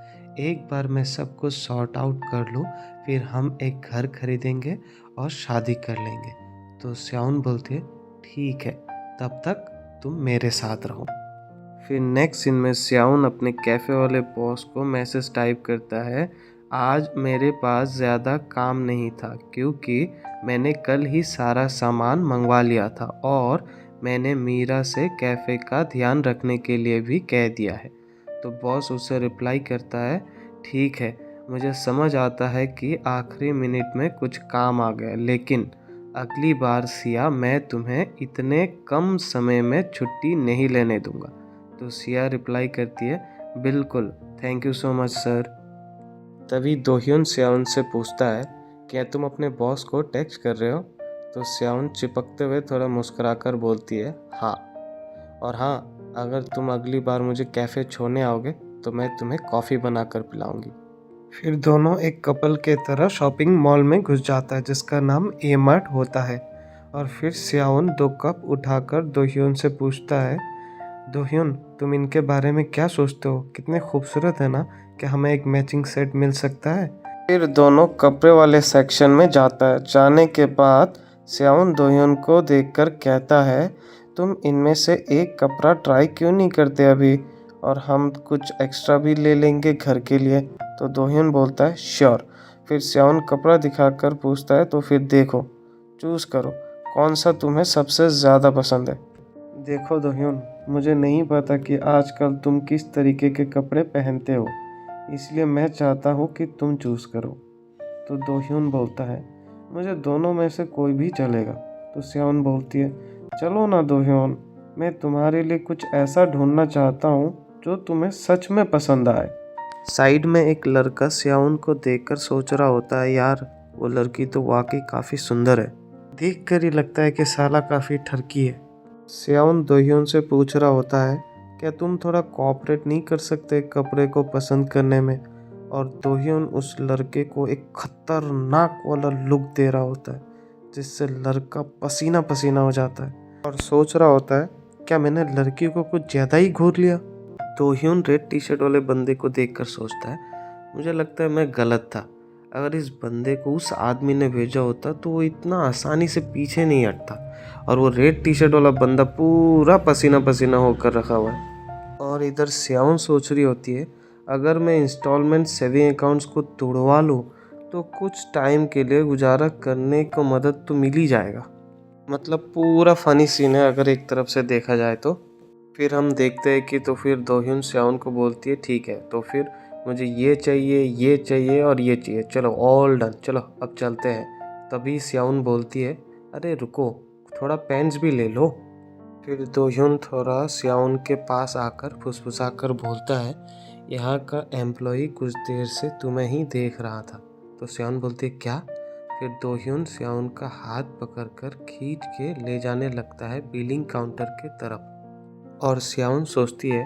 S2: एक बार मैं सब कुछ सॉर्ट आउट कर लूँ, फिर हम एक घर खरीदेंगे और शादी कर लेंगे। तो सियाउन बोलती है, ठीक है, तब तक तुम मेरे साथ रहो। फिर नेक्स्ट सीन में सियाउन अपने कैफ़े वाले बॉस को मैसेज टाइप करता है, आज मेरे पास ज़्यादा काम नहीं था क्योंकि मैंने कल ही सारा सामान मंगवा लिया था और मैंने मीरा से कैफ़े का ध्यान रखने के लिए भी कह दिया है। तो बॉस उसे रिप्लाई करता है, ठीक है, मुझे समझ आता है कि आखिरी मिनट में कुछ काम आ गया, लेकिन अगली बार सिया मैं तुम्हें इतने कम समय में छुट्टी नहीं लेने दूंगा। तो सिया रिप्लाई करती है, बिल्कुल, thank you so much sir. तभी दोह्यून सियाउन से पूछता है, क्या तुम अपने बॉस को टेक्स्ट कर रहे हो? तो सियाउन चिपकते हुए थोड़ा मुस्कुराकर बोलती है, हाँ, और हाँ, अगर तुम अगली बार मुझे कैफ़े छोड़ने आओगे तो मैं तुम्हें कॉफ़ी बनाकर पिलाऊंगी। फिर दोनों एक कपल के तरह शॉपिंग मॉल में घुस जाता है जिसका नाम ए मार्ट होता है। और फिर सियाउन 2 कप उठाकर दोह्यून से पूछता है, दोह्यून तुम इनके बारे में क्या सोचते हो? कितने खूबसूरत है ना? क्या हमें एक मैचिंग सेट मिल सकता है? फिर दोनों कपड़े वाले सेक्शन में जाता है। जाने के बाद सियाउन दोह्यून को देखकर कहता है, तुम इनमें से एक कपड़ा ट्राई क्यों नहीं करते अभी, और हम कुछ एक्स्ट्रा भी ले लेंगे घर के लिए। तो दोह्यून बोलता है, श्योर। फिर सियाउन कपड़ा दिखाकर पूछता है, तो फिर देखो, चूज़ करो, कौन सा तुम्हें सबसे ज़्यादा पसंद है। देखो दोह्यून, मुझे नहीं पता कि आजकल तुम किस तरीके के कपड़े पहनते हो, इसलिए मैं चाहता हूँ कि तुम चूज़ करो। तो दोह्यून बोलता है, मुझे दोनों में से कोई भी चलेगा। तो सियाउन बोलती है, चलो ना दोह्यून, मैं तुम्हारे लिए कुछ ऐसा ढूंढना चाहता हूँ जो तुम्हें सच में पसंद आए। साइड में एक लड़का सियाउन को देखकर सोच रहा होता है, यार वो लड़की तो वाकई काफ़ी सुंदर है। देखकर ही लगता है कि साला काफ़ी ठरकी है। सियाउन दोह्यून से पूछ रहा होता है, क्या तुम थोड़ा कोऑपरेट नहीं कर सकते कपड़े को पसंद करने में? और दोह्यून उस लड़के को एक खतरनाक वाला लुक दे रहा होता है जिससे लड़का पसीना पसीना हो जाता है और सोच रहा होता है, क्या मैंने लड़की को कुछ ज़्यादा ही घूर लिया? दोह्यून रेड टी शर्ट वाले बंदे को देखकर सोचता है, मुझे लगता है मैं गलत था। अगर इस बंदे को उस आदमी ने भेजा होता तो वो इतना आसानी से पीछे नहीं हटता। और वो रेड टी शर्ट वाला बंदा पूरा पसीना पसीना होकर रखा हुआ है। और इधर सियाउन सोच रही होती है, अगर मैं इंस्टॉलमेंट सेविंग अकाउंट्स को तोड़वा लूँ तो कुछ टाइम के लिए गुजारा करने को मदद तो मिल ही जाएगा। मतलब पूरा फनी सीन है अगर एक तरफ से देखा जाए तो। फिर हम देखते हैं कि तो फिर दोह्यून सियाउन को बोलती है, ठीक है, तो फिर मुझे ये चाहिए और ये चाहिए, चलो ऑल डन, चलो अब चलते हैं। तभी सियाउन बोलती है, अरे रुको, थोड़ा पेंस भी ले लो। फिर दोह्यून थोड़ा सियाउन के पास आकर फुसफुसाकर बोलता है, यहाँ का एम्प्लॉई कुछ देर से तुम्हें ही देख रहा था। तो सियाउन बोलती है, क्या? फिर दोह्यून सियाउन का हाथ पकड़कर खींच के ले जाने लगता है बिलिंग काउंटर के तरफ। और सियाउन सोचती है,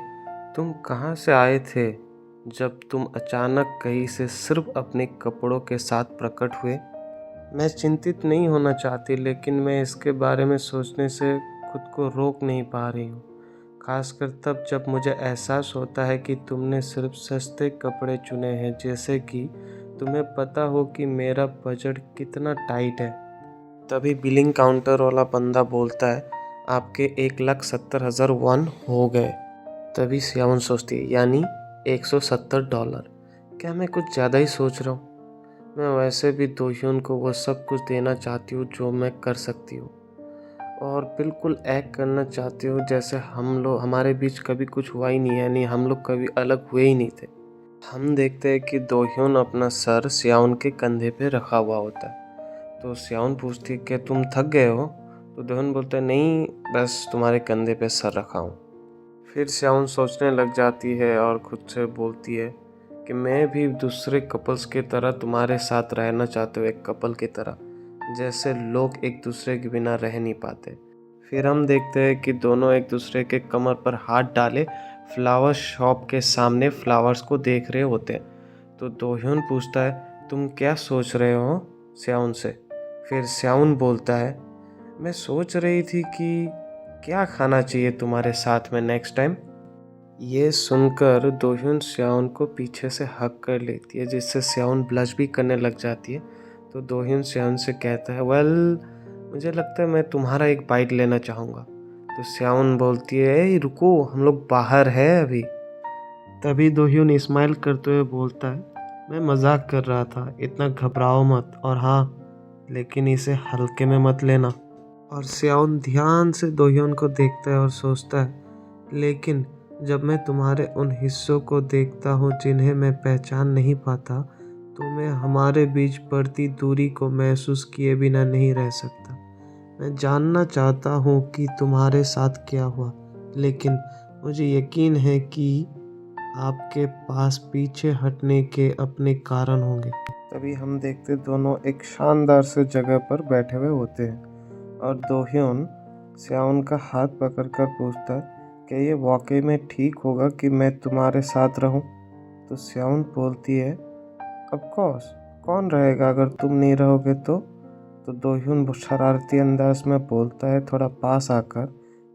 S2: तुम कहाँ से आए थे जब तुम अचानक कहीं से सिर्फ अपने कपड़ों के साथ प्रकट हुए। मैं चिंतित नहीं होना चाहती, लेकिन मैं इसके बारे में सोचने से खुद को रोक नहीं पा रही हूँ। खासकर तब जब मुझे एहसास होता है कि तुमने सिर्फ सस्ते कपड़े चुने हैं, जैसे कि तुम्हें पता हो कि मेरा बजट कितना टाइट है। तभी बिलिंग काउंटर वाला बंदा बोलता है, आपके 1,70,000 वन हो गए। तभी सियावन सोचती है, यानी $170। क्या मैं कुछ ज़्यादा ही सोच रहा हूँ? मैं वैसे भी दोहियों को वो सब कुछ देना चाहती हूँ जो मैं कर सकती हूँ, और बिल्कुल एक्ट करना चाहती हूँ जैसे हमारे बीच कभी कुछ हुआ ही नहीं है, यानी हम लोग कभी अलग हुए ही नहीं थे। हम देखते हैं कि दोह्योन अपना सर सियावन के कंधे पे रखा हुआ होता है। तो सियावन पूछती है कि तुम थक गए हो? तो दोह्योन बोलता है, नहीं, बस तुम्हारे कंधे पे सर रखा हूँ। फिर सियावन सोचने लग जाती है और खुद से बोलती है कि मैं भी दूसरे कपल्स की तरह तुम्हारे साथ रहना चाहती हूँ, एक कपल की तरह, जैसे लोग एक दूसरे के बिना रह नहीं पाते। फिर हम देखते हैं कि दोनों एक दूसरे के कमर पर हाथ डाले फ्लावर शॉप के सामने फ्लावर्स को देख रहे होते हैं। तो दोह्योन पूछता है, तुम क्या सोच रहे हो सियावन से? फिर सियावन बोलता है, मैं सोच रही थी कि क्या खाना चाहिए तुम्हारे साथ में नेक्स्ट टाइम। ये सुनकर दोह्योन सियावन को पीछे से हग कर लेती है, जिससे सियावन ब्लश भी करने लग जाती है। तो दोह्योन सियावन से कहता है, वेल, मुझे लगता है मैं तुम्हारा एक बाइट लेना चाहूँगा। तो सियावन बोलती है, ए रुको, हम लोग बाहर है अभी। तभी दोह्योन स्माइल करते हुए बोलता है, मैं मजाक कर रहा था, इतना घबराओ मत, और हाँ, लेकिन इसे हल्के में मत लेना। और सियावन ध्यान से दोह्योन को देखता है और सोचता है, लेकिन जब मैं तुम्हारे उन हिस्सों को देखता हूँ जिन्हें मैं पहचान नहीं पाता, तो मैं हमारे बीच बढ़ती दूरी को महसूस किए बिना नहीं रह सकता। मैं जानना चाहता हूँ कि तुम्हारे साथ क्या हुआ, लेकिन मुझे यकीन है कि आपके पास पीछे हटने के अपने कारण होंगे। तभी हम देखते दोनों एक शानदार से जगह पर बैठे हुए होते हैं, और दोह्योन सियावन का हाथ पकड़कर पूछता है, क्या ये वाकई में ठीक होगा कि मैं तुम्हारे साथ रहूं? तो सियावन बोलती है, ऑफ कोर्स, कौन रहेगा अगर तुम नहीं रहोगे तो? दोह्योन शरारती अंदाज में बोलता है, थोड़ा पास आकर,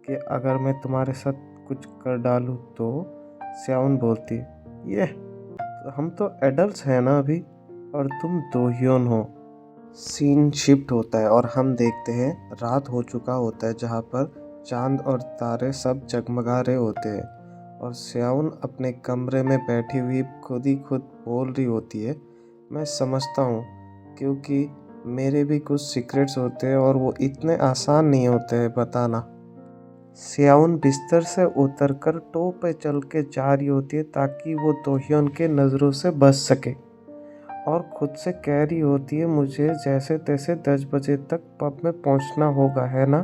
S2: कि अगर मैं तुम्हारे साथ कुछ कर डालूं तो? सियावन बोलती है, ये हम तो एडल्ट्स हैं ना अभी, और तुम दोह्योन हो। सीन शिफ्ट होता है और हम देखते हैं रात हो चुका होता है, जहाँ पर चांद और तारे सब जगमगा रहे होते हैं, और सियावन अपने कमरे में बैठी हुई खुद ही खुद बोल रही होती है, मैं समझता हूँ, क्योंकि मेरे भी कुछ सीक्रेट्स होते हैं और वो इतने आसान नहीं होते हैं बताना। सियावन बिस्तर से उतरकर टो पे चल के जा रही होती है ताकि वो दोह्योन के नज़रों से बच सके, और खुद से कह रही होती है, मुझे जैसे तैसे 10 बजे तक पब में पहुंचना होगा, है ना?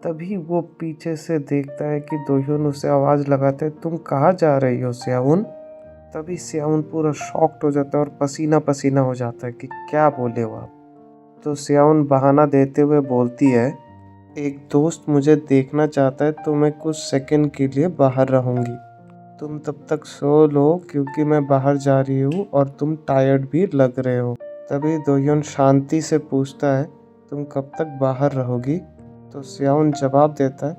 S2: तभी वो पीछे से देखता है कि दोह्योन उसे आवाज़ लगाते है, तुम कहाँ जा रही हो सियावन? तभी सियावन पूरा शॉक्ड हो जाता है और पसीना पसीना हो जाता है कि क्या बोले हो आप। तो सियावन बहाना देते हुए बोलती है, एक दोस्त मुझे देखना चाहता है, तो मैं कुछ सेकंड के लिए बाहर रहूँगी, तुम तब तक सो लो, क्योंकि मैं बाहर जा रही हूँ और तुम टायर्ड भी लग रहे हो। तभी दोह्योन शांति से पूछता है, तुम कब तक बाहर रहोगी? तो सियावन जवाब देता है,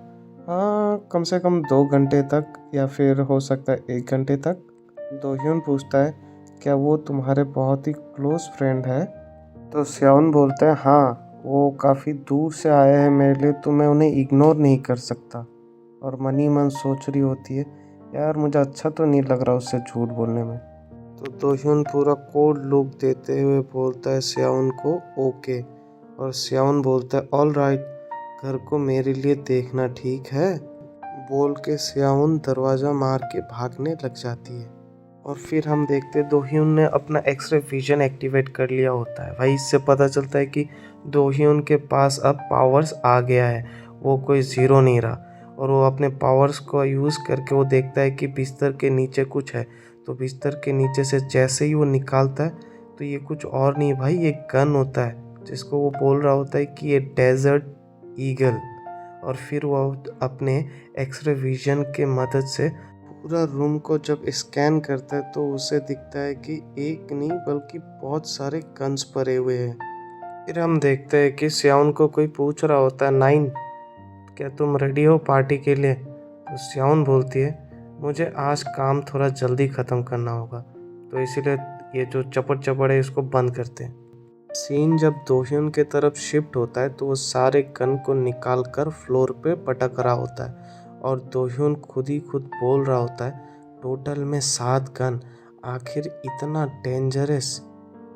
S2: हाँ, कम से कम 2 घंटे तक, या फिर हो सकता है 1 घंटे तक। दोह्योन पूछता है, क्या वो तुम्हारे बहुत ही क्लोज फ्रेंड है? तो सियावन बोलता है, हाँ, वो काफ़ी दूर से आए हैं मेरे लिए, तो मैं उन्हें इग्नोर नहीं कर सकता। और मन ही मन सोच रही होती है, यार मुझे अच्छा तो नहीं लग रहा उससे झूठ बोलने में। तो दोह्योन पूरा कोल्ड लुक देते हुए बोलता है सियावन को, ओके, और सियावन बोलता है, ऑल राइट, घर को मेरे लिए देखना, ठीक है? बोल के सियावन दरवाज़ा मार के भागने लग जाती है। और फिर हम देखते हैं दोह्योन ने अपना एक्सरे विजन एक्टिवेट कर लिया होता है। भाई इससे पता चलता है कि दोह्योन के पास अब पावर्स आ गया है, वो कोई ज़ीरो नहीं रहा, और वो अपने पावर्स को यूज़ करके वो देखता है कि बिस्तर के नीचे कुछ है। तो बिस्तर के नीचे से जैसे ही वो निकालता है, तो ये कुछ और नहीं भाई, ये गन होता है, जिसको वो बोल रहा होता है कि ये डेजर्ट ईगल। और फिर वो अपने एक्सरे विजन के मदद से पूरा रूम को जब स्कैन करता है तो उसे दिखता है कि एक नहीं बल्कि बहुत सारे गन्स पड़े हुए हैं। फिर हम देखते हैं कि श्याउन को कोई पूछ रहा होता है, नाइन क्या तुम रेडी हो पार्टी के लिए? तो श्याउन बोलती है, मुझे आज काम थोड़ा जल्दी ख़त्म करना होगा, तो इसीलिए ये जो चपड़ चपड़ है इसको बंद करते हैं। सीन जब दोहिन के तरफ शिफ्ट होता है तो वो सारे गन को निकाल कर फ्लोर पे पटक रहा होता है और दोहिन खुद ही खुद बोल रहा होता है, टोटल में 7 गन, आखिर इतना डेंजरस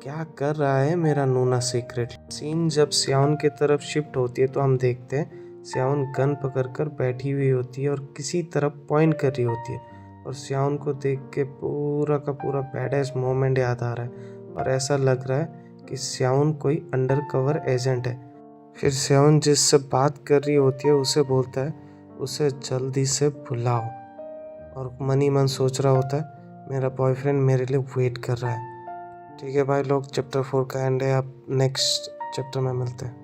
S2: क्या कर रहा है मेरा नूना सीक्रेट। सीन जब श्याउन की तरफ शिफ्ट होती है तो हम देखते हैं श्याउन गन पकड़कर बैठी हुई होती है और किसी तरफ पॉइंट कर रही होती है और श्याउन को देख के पूरा का पूरा बैडेस मोमेंट याद आ रहा है और ऐसा लग रहा है कि श्याउन कोई अंडर कवर एजेंट है। फिर श्याउन जिससे बात कर रही होती है उसे बोलता है उसे जल्दी से बुलाओ और मन ही मन सोच रहा होता है मेरा बॉयफ्रेंड मेरे लिए वेट कर रहा है। ठीक है भाई लोग, चैप्टर 4 का एंड है, अब नेक्स्ट चैप्टर में मिलते हैं।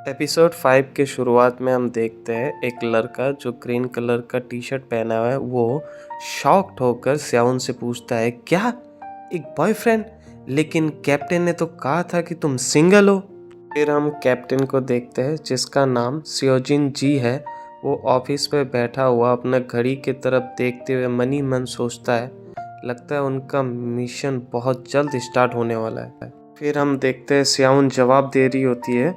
S1: एपिसोड 5 के शुरुआत में हम देखते हैं एक लड़का जो ग्रीन कलर का टी शर्ट पहना हुआ है, वो शॉक्ड होकर श्याउन से पूछता है, क्या एक बॉयफ्रेंड? लेकिन कैप्टन ने तो कहा था कि तुम सिंगल हो। फिर हम कैप्टन को देखते हैं जिसका नाम सियोजिन जी है। वो ऑफिस पे बैठा हुआ अपना घड़ी की तरफ देखते हुए मन ही मन सोचता है, लगता है उनका मिशन बहुत जल्द स्टार्ट होने वाला है। फिर हम देखते हैं श्याउन जवाब दे रही होती है,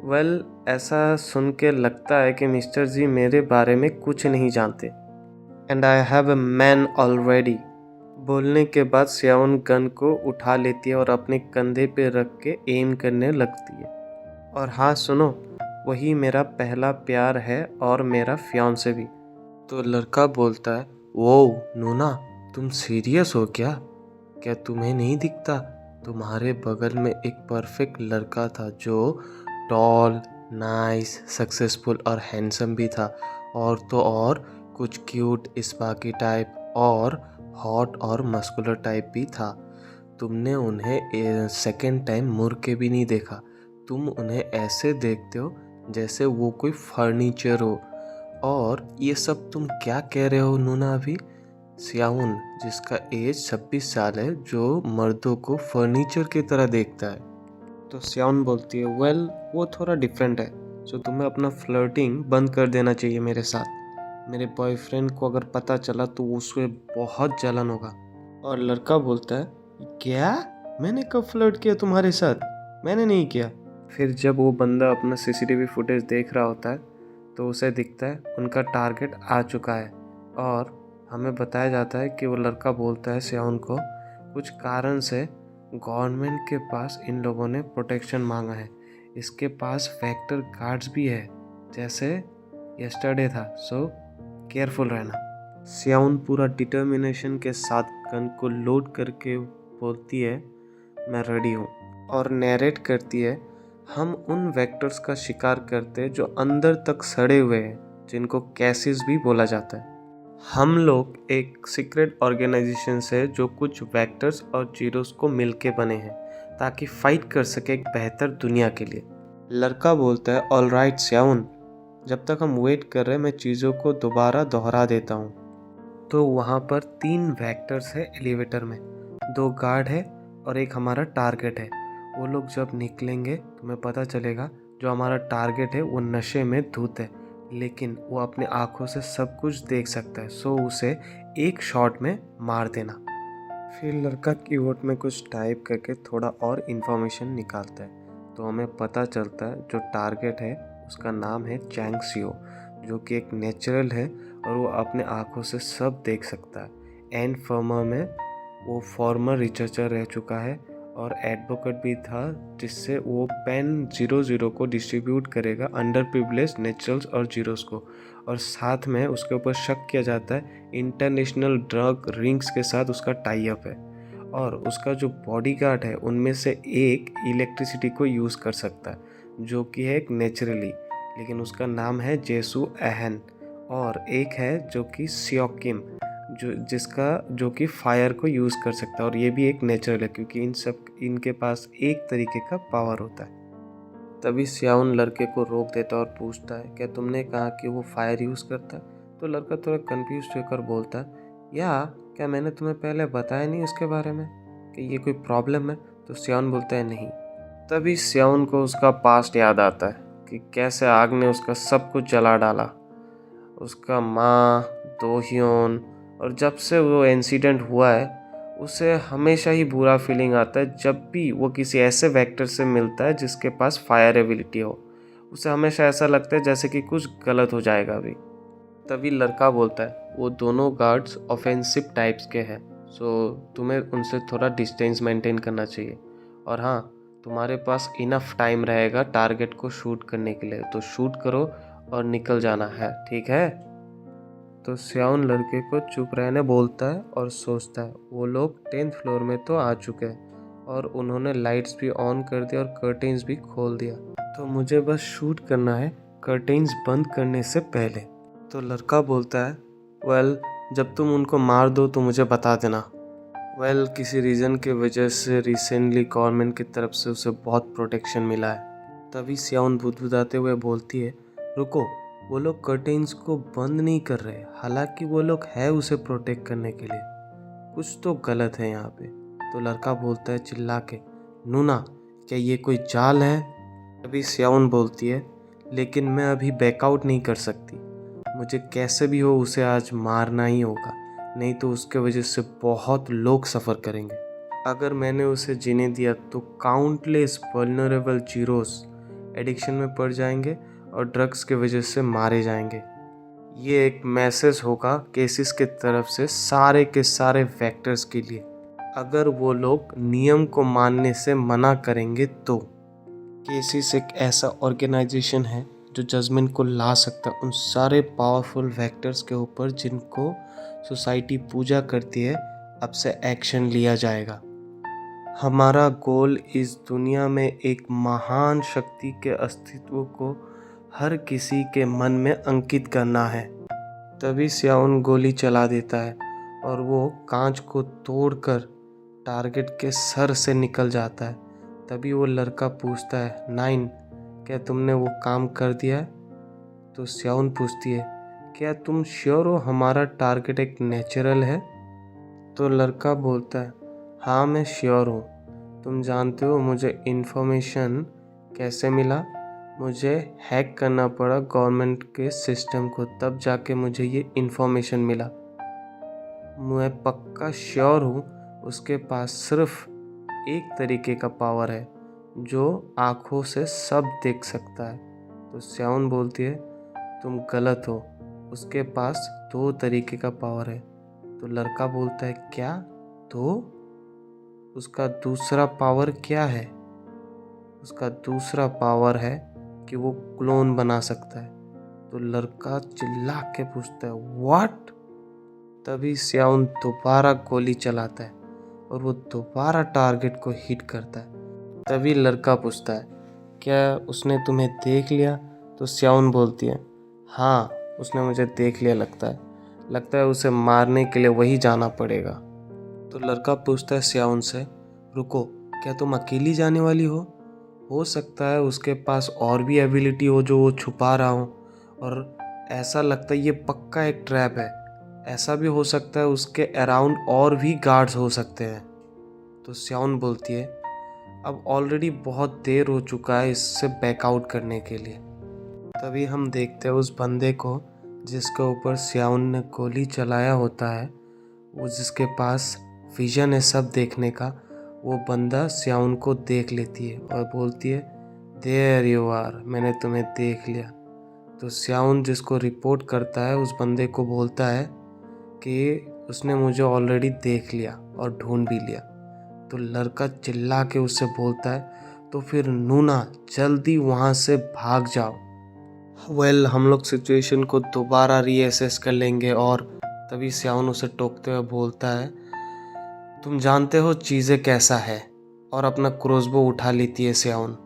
S1: वेल ऐसा सुन के लगता है कि मिस्टर जी मेरे बारे में कुछ नहीं जानते and I have a man already. बोलने के बाद श्याउन गन को उठा लेती है और अपने कंधे पे रख के एम करने लगती है, और हाँ सुनो, वही मेरा पहला प्यार है और मेरा फियांसे भी। तो लड़का बोलता है, वो नूना तुम सीरियस हो क्या? क्या तुम्हें नहीं दिखता तुम्हारे बगल में एक परफेक्ट लड़का था जो टॉल, नाइस, सक्सेसफुल और हैंडसम भी था, और तो और कुछ क्यूट स्पार्की टाइप और हॉट और मस्कुलर टाइप भी था। तुमने उन्हें सेकंड टाइम मुड़ के भी नहीं देखा, तुम उन्हें ऐसे देखते हो जैसे वो कोई फर्नीचर हो। और ये सब तुम क्या कह रहे हो नूना? अभी श्याउन जिसका एज 26 साल है जो मर्दों को फर्नीचर की तरह देखता है। तो श्याउन बोलती है, वेल वो थोड़ा डिफरेंट है, सो तुम्हें अपना फ्लर्टिंग बंद कर देना चाहिए मेरे साथ। मेरे बॉयफ्रेंड को अगर पता चला तो उससे बहुत जलन होगा। और लड़का बोलता है, क्या? मैंने कब फ्लर्ट किया तुम्हारे साथ? मैंने नहीं किया। फिर जब वो बंदा अपना सीसीटीवी फुटेज देख रहा होता है तो उसे दिखता है उनका टारगेट आ चुका है, और हमें बताया जाता है कि वो लड़का बोलता है श्याउन को, कुछ कारण से गवर्नमेंट के पास इन लोगों ने प्रोटेक्शन मांगा है, इसके पास फैक्टर गार्ड्स भी है जैसे यस्टरडे था, सो केयरफुल रहना। श्याउन पूरा डिटर्मिनेशन के साथ गन को लोड करके बोलती है, मैं रेडी हूँ, और नैरेट करती है, हम उन वेक्टर्स का शिकार करते हैं जो अंदर तक सड़े हुए हैं, जिनको कैसिस भी बोला जाता है। हम लोग एक सीक्रेट ऑर्गेनाइजेशन से जो कुछ वेक्टर्स और जीरोस को मिलके बने हैं ताकि फाइट कर सके एक बेहतर दुनिया के लिए। लड़का बोलता है, ऑल राइट श्याउन, जब तक हम वेट कर रहे हैं मैं चीज़ों को दोबारा दोहरा देता हूँ। तो वहाँ पर 3 वेक्टर्स है एलिवेटर में, 2 गार्ड है और एक हमारा टारगेट है। वो लोग जब निकलेंगे तुम्हें पता चलेगा जो हमारा टारगेट है वो नशे में धुत है, लेकिन वो अपने आँखों से सब कुछ देख सकता है, सो उसे एक शॉट में मार देना। फिर लड़का कीबोर्ड में कुछ टाइप करके थोड़ा और इन्फॉर्मेशन निकालता है, तो हमें पता चलता है जो टारगेट है उसका नाम है चैंग सियो, जो कि एक नेचुरल है और वो अपने आँखों से सब देख सकता है। एंड फर्मा में वो फॉर्मर रिसर्चर रह चुका है और एडवोकेट भी था, जिससे वो पेन 00 को डिस्ट्रीब्यूट करेगा अंडर प्रिविलेज नेचुरल्स और जीरोस को, और साथ में उसके ऊपर शक किया जाता है इंटरनेशनल ड्रग रिंग्स के साथ उसका टाई अप है, और उसका जो बॉडीगार्ड है उनमें से एक इलेक्ट्रिसिटी को यूज़ कर सकता है जो कि है एक नेचुरली, लेकिन उसका नाम है जेसू एहन, और एक है जो कि सियोकिम जो कि फायर को यूज़ कर सकता है, और ये भी एक नेचुरल है क्योंकि इनके पास एक तरीके का पावर होता है। तभी श्याउन लड़के को रोक देता है और पूछता है, क्या तुमने कहा कि वो फायर यूज़ करता है?
S2: तो लड़का थोड़ा कंफ्यूज होकर बोलता है, या क्या मैंने तुम्हें पहले बताया नहीं उसके बारे में कि ये कोई प्रॉब्लम है? तो स्याउन बोलता है नहीं। तभी स्याउन को उसका पास्ट याद आता है कि कैसे आग ने उसका सब कुछ जला डाला, उसका माँ, दोह्योन, और जब से वो इंसिडेंट हुआ है उसे हमेशा ही बुरा फीलिंग आता है जब भी वो किसी ऐसे वेक्टर से मिलता है जिसके पास फायर एबिलिटी हो। उसे हमेशा ऐसा लगता है जैसे कि कुछ गलत हो जाएगा अभी। तभी लड़का बोलता है, वो दोनों गार्ड्स ऑफेंसिव टाइप्स के हैं, सो तुम्हें उनसे थोड़ा डिस्टेंस मेंटेन करना चाहिए। और हाँ, तुम्हारे पास इनफ टाइम रहेगा टारगेट को शूट करने के लिए, तो शूट करो और निकल जाना है, ठीक है? तो स्याउन लड़के को चुप रहने बोलता है और सोचता है वो लोग 10th फ्लोर में तो आ चुके हैं और उन्होंने लाइट्स भी ऑन कर दिया और कर्टेन्स भी खोल दिया, तो मुझे बस शूट करना है कर्टेन्स बंद करने से पहले। तो लड़का बोलता है, वेल जब तुम उनको मार दो तो मुझे बता देना। वेल किसी रीज़न के वजह से रिसेंटली गवर्नमेंट की तरफ से उसे बहुत प्रोटेक्शन मिला है। तभी स्याउन बुदबुदाते हुए बोलती है, रुको, वो लोग कर्टेन्स को बंद नहीं कर रहे, हालांकि वो लोग है उसे प्रोटेक्ट करने के लिए, कुछ तो गलत है यहाँ पे। तो लड़का बोलता है चिल्ला के, नूना क्या ये कोई चाल है? अभी स्याउन बोलती है, लेकिन मैं अभी बैकआउट नहीं कर सकती, मुझे कैसे भी हो उसे आज मारना ही होगा, नहीं तो उसके वजह से बहुत लोग सफ़र करेंगे। अगर मैंने उसे जीने दिया तो काउंटलेस वल्नरेबल जीरोस एडिक्शन में पड़ जाएंगे और ड्रग्स के वजह से मारे जाएंगे। ये एक मैसेज होगा केसिस के तरफ से सारे के सारे वेक्टर्स के लिए, अगर वो लोग नियम को मानने से मना करेंगे तो। केसिस एक ऐसा ऑर्गेनाइजेशन है जो जजमेंट को ला सकता है उन सारे पावरफुल वेक्टर्स के ऊपर जिनको सोसाइटी पूजा करती है। अब से एक्शन लिया जाएगा। हमारा गोल इस दुनिया में एक महान शक्ति के अस्तित्व को हर किसी के मन में अंकित करना है। तभी स्याउन गोली चला देता है और वो कांच को तोड़कर टारगेट के सर से निकल जाता है। तभी वो लड़का पूछता है, 9 क्या तुमने वो काम कर दिया है? तो स्याउन पूछती है, क्या तुम श्योर हो हमारा टारगेट एक नेचुरल है? तो लड़का बोलता है, हाँ मैं श्योर हूँ। तुम जानते हो मुझे इन्फॉर्मेशन कैसे मिला? मुझे हैक करना पड़ा गवर्नमेंट के सिस्टम को, तब जाके मुझे ये इन्फॉर्मेशन मिला। मैं पक्का श्योर हूँ उसके पास सिर्फ एक तरीके का पावर है जो आँखों से सब देख सकता है। तो स्याउन बोलती है, तुम गलत हो, उसके पास 2 तरीके का पावर है। तो लड़का बोलता है, क्या? तो उसका दूसरा पावर क्या है? उसका दूसरा पावर है कि वो क्लोन बना सकता है। तो लड़का चिल्ला के पूछता है, व्हाट? तभी स्याउन दोबारा गोली चलाता है और वो दोबारा टारगेट को हिट करता है। तभी लड़का पूछता है, क्या उसने तुम्हें देख लिया? तो स्याउन बोलती है, हाँ उसने मुझे देख लिया, लगता है उसे मारने के लिए वही जाना पड़ेगा। तो लड़का पूछता है स्याउन से, रुको, क्या तुम अकेली जाने वाली हो सकता है उसके पास और भी एबिलिटी हो जो वो छुपा रहा हो, और ऐसा लगता है ये पक्का एक ट्रैप है। ऐसा भी हो सकता है उसके अराउंड और भी गार्ड्स हो सकते हैं। तो स्याउन बोलती है, अब ऑलरेडी बहुत देर हो चुका है इससे बैकआउट करने के लिए। तभी हम देखते हैं उस बंदे को जिसके ऊपर स्याउन ने गोली चलाया होता है, वो जिसके पास विजन है सब देखने का, वो बंदा स्याउन को देख लेती है और बोलती है, देयर यू आर, मैंने तुम्हें देख लिया। तो स्याउन जिसको रिपोर्ट करता है उस बंदे को बोलता है कि उसने मुझे ऑलरेडी देख लिया और ढूंढ भी लिया। तो लड़का चिल्ला के उससे बोलता है, तो फिर नूना जल्दी वहाँ से भाग जाओ। वेल हम लोग सिचुएशन को दोबारा रीअसेस कर लेंगे। और तभी स्याउन उसे टोकते हुए बोलता है, तुम जानते हो चीज़ें कैसा है, और अपना क्रोसबो उठा लेती है स्याउन।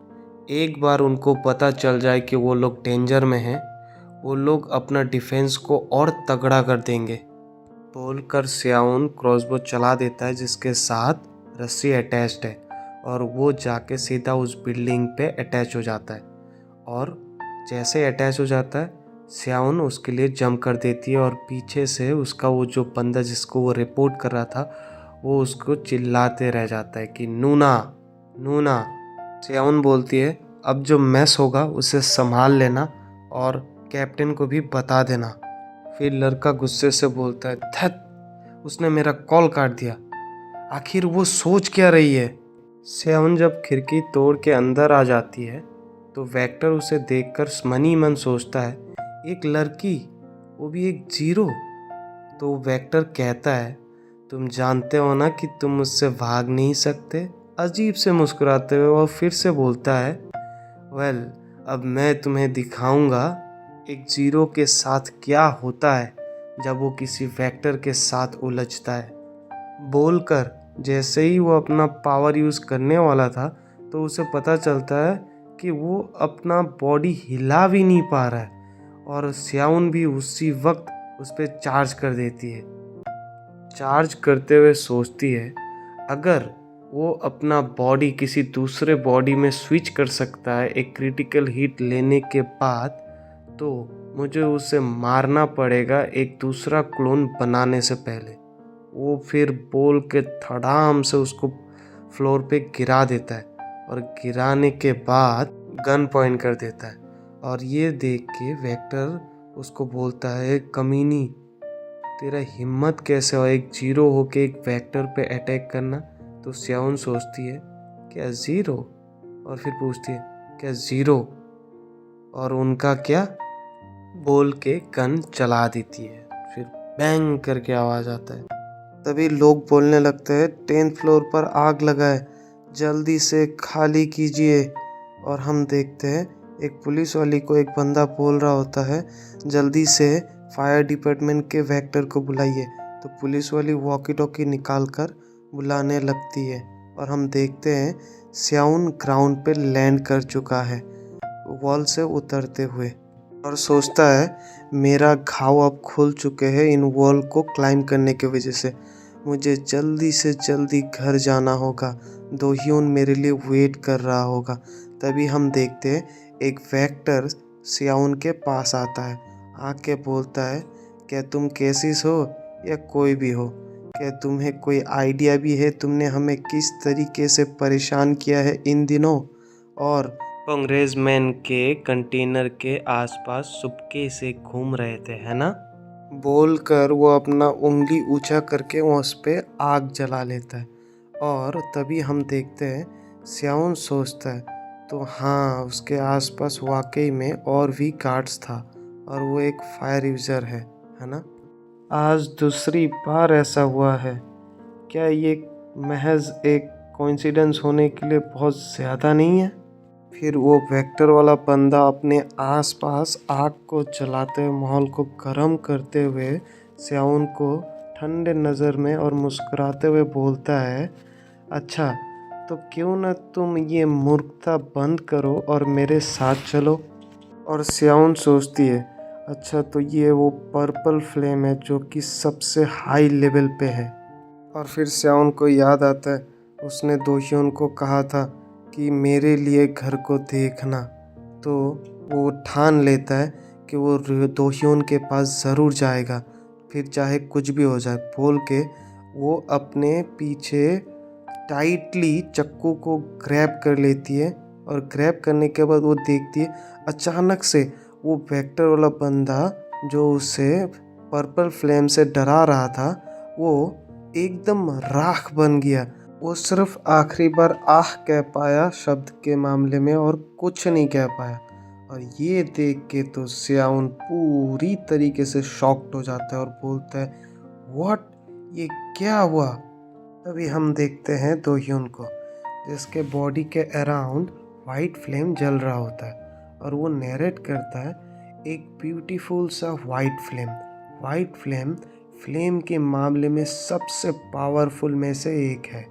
S2: एक बार उनको पता चल जाए कि वो लोग डेंजर में हैं, वो लोग अपना डिफेंस को और तगड़ा कर देंगे। बोलकर स्याउन क्रॉसबो चला देता है जिसके साथ रस्सी अटैच्ड है, और वो जाके सीधा उस बिल्डिंग पे अटैच हो जाता है। और जैसे अटैच हो जाता है स्याउन उसके लिए जंप कर देती है और पीछे से उसका वो जो बंदा जिसको वो रिपोर्ट कर रहा था वो उसको चिल्लाते रह जाता है कि नूना नूना। स्याउन बोलती है अब जो मैस होगा उसे संभाल लेना और कैप्टन को भी बता देना। फिर लड़का गुस्से से बोलता है धत, उसने मेरा कॉल काट दिया, आखिर वो सोच क्या रही है। स्याउन जब खिड़की तोड़ के अंदर आ जाती है तो वेक्टर उसे देखकर मन ही मन सोचता है एक लड़की, वो भी एक जीरो। तो वेक्टर कहता है तुम जानते हो ना कि तुम मुझसे भाग नहीं सकते। अजीब से मुस्कुराते हुए वो फिर से बोलता है वेल, अब मैं तुम्हें दिखाऊंगा एक जीरो के साथ क्या होता है जब वो किसी वेक्टर के साथ उलझता है। बोलकर जैसे ही वो अपना पावर यूज़ करने वाला था तो उसे पता चलता है कि वो अपना बॉडी हिला भी नहीं पा रहा है और स्याउन भी उसी वक्त उस पर चार्ज कर देती है। चार्ज करते हुए सोचती है अगर वो अपना बॉडी किसी दूसरे बॉडी में स्विच कर सकता है एक क्रिटिकल हिट लेने के बाद, तो मुझे उसे मारना पड़ेगा एक दूसरा क्लोन बनाने से पहले। वो फिर बोल के धड़ाम से उसको फ्लोर पे गिरा देता है और गिराने के बाद गन पॉइंट कर देता है। और ये देख के वेक्टर उसको बोलता है कमीनी, तेरा हिम्मत कैसे हो एक जीरो होके एक वेक्टर पे अटैक करना। तो स्याउन सोचती है क्या जीरो, और फिर पूछती है क्या जीरो और उनका क्या, बोल के गन चला देती है। फिर बैंग करके आवाज आता है। तभी लोग बोलने लगते हैं 10th फ्लोर पर आग लगा है, जल्दी से खाली कीजिए। और हम देखते हैं एक पुलिस वाली को एक बंदा बोल रहा होता है जल्दी से फायर डिपार्टमेंट के वेक्टर को बुलाइए। तो पुलिस वाली वॉकी टॉकी निकाल कर बुलाने लगती है और हम देखते हैं स्याउन ग्राउंड पे लैंड कर चुका है वॉल से उतरते हुए और सोचता है मेरा घाव अब खुल चुके हैं इन वॉल को क्लाइंब करने की वजह से, मुझे जल्दी से जल्दी घर जाना होगा, दोह्यून मेरे लिए वेट कर रहा होगा। तभी हम देखते हैं एक वेक्टर स्याउन के पास आता है, आके बोलता है क्या तुम केसिस हो या कोई भी हो, क्या तुम्हें कोई आइडिया भी है तुमने हमें किस तरीके से परेशान किया है इन दिनों, और कांग्रेसमैन के कंटेनर के आसपास चुपके से घूम रहे थे है ना। बोलकर वो अपना उंगली ऊंचा करके वो उस पर आग जला लेता है। और तभी हम देखते हैं स्याउन सोचता है तो हाँ उसके आसपास वाकई में और भी गार्ड्स था और वो एक फायर यूज़र है ना। आज दूसरी बार ऐसा हुआ है, क्या ये महज एक कोइंसिडेंस होने के लिए बहुत ज़्यादा नहीं है। फिर वो वेक्टर वाला बंदा अपने आसपास आग को जलाते हुए माहौल को गर्म करते हुए स्याउन को ठंडे नज़र में और मुस्कुराते हुए बोलता है अच्छा तो क्यों ना तुम ये मूर्खता बंद करो और मेरे साथ चलो। और स्याउन सोचती है अच्छा तो ये वो पर्पल फ्लेम है जो कि सबसे हाई लेवल पे है। और फिर स्याउन को याद आता है उसने दोह्योन को कहा था कि मेरे लिए घर को देखना, तो वो ठान लेता है कि वो दोह्योन के पास ज़रूर जाएगा फिर चाहे कुछ भी हो जाए बोल के वो अपने पीछे टाइटली चक्कू को ग्रैब कर लेती है। और ग्रैब करने के बाद वो देखती है अचानक से वो वेक्टर वाला बंदा जो उसे पर्पल फ्लेम से डरा रहा था वो एकदम राख बन गया। वो सिर्फ आखिरी बार आह कह पाया शब्द के मामले में और कुछ नहीं कह पाया। और ये देख के तो स्याउन पूरी तरीके से शॉक्ड हो जाता है और बोलता है व्हाट, ये क्या हुआ। तभी हम देखते हैं दोह्योन को जिसके बॉडी के अराउंड वाइट फ्लेम जल रहा होता है और वो नैरेट करता है एक ब्यूटीफुल सा वाइट फ्लेम फ्लेम के मामले में सबसे पावरफुल में से एक है।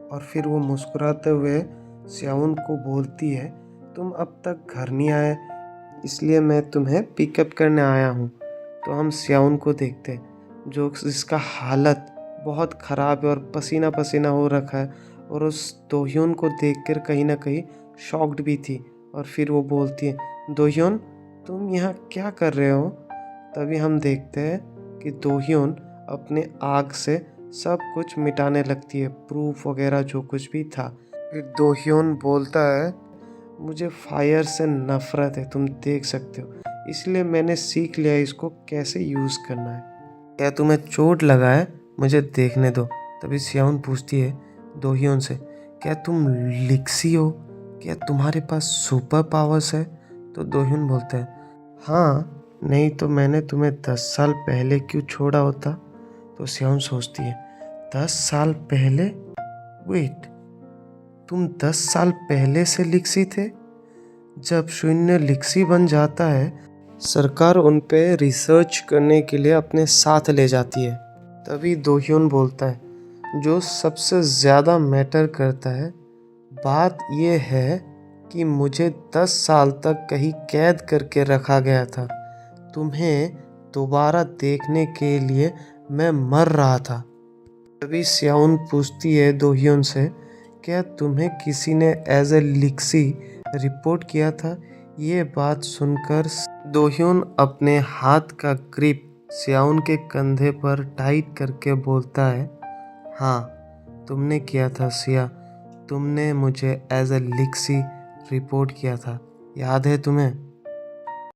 S2: और फिर वो मुस्कुराते हुए स्याउन को बोलती है तुम अब तक घर नहीं आए इसलिए मैं तुम्हें पिकअप करने आया हूँ। तो हम स्याउन को देखते हैं जो जिसका हालत बहुत ख़राब है और पसीना पसीना हो रखा है और उस दोह्योन को देखकर कहीं ना कहीं शॉक्ड भी थी। और फिर वो बोलती है दोह्योन तुम यहाँ क्या कर रहे हो? तभी हम देखते हैं कि दोह्योन अपने आग से सब कुछ मिटाने लगती है, प्रूफ वगैरह जो कुछ भी था। फिर दोह्योन बोलता है, मुझे फायर से नफरत है, तुम देख सकते हो, इसलिए मैंने सीख लिया इसको कैसे यूज़ करना है। क्या तुम्हें चोट लगा है? मुझे देखने दो। तभी सियाउन पूछती है दोह्योन से, क्या तुम लिक्सी हो? क्या तुम्हारे पास सुपर पावर्स है? तो दोह्योन बोलता है, हाँ, नहीं तो मैंने तुम्हें 10 साल पहले क्यों छोड़ा होता? तो सियाउन सोचती है, 10 साल पहले? वेट, तुम 10 साल पहले से लिक्सी थे? जब शून्य लिक्सी बन जाता है, सरकार उन पे रिसर्च करने के लिए अपने साथ ले जाती है। तभी दोह्योन बोलता है, जो सबसे ज़्यादा मैटर करता है, बात यह है कि मुझे 10 साल तक कहीं कैद करके रखा गया था। तुम्हें दोबारा देखने के लिए मैं मर रहा था। तभी सियाउन पूछती है दोह्योन से, क्या तुम्हें किसी ने एज ए लिक्सी रिपोर्ट किया था? ये बात सुनकर दोह्योन अपने हाथ का ग्रिप सियाउन के कंधे पर टाइट करके बोलता है, हाँ, तुमने किया था सिया, तुमने मुझे एज ए लिक्सी रिपोर्ट किया था, याद है तुम्हें?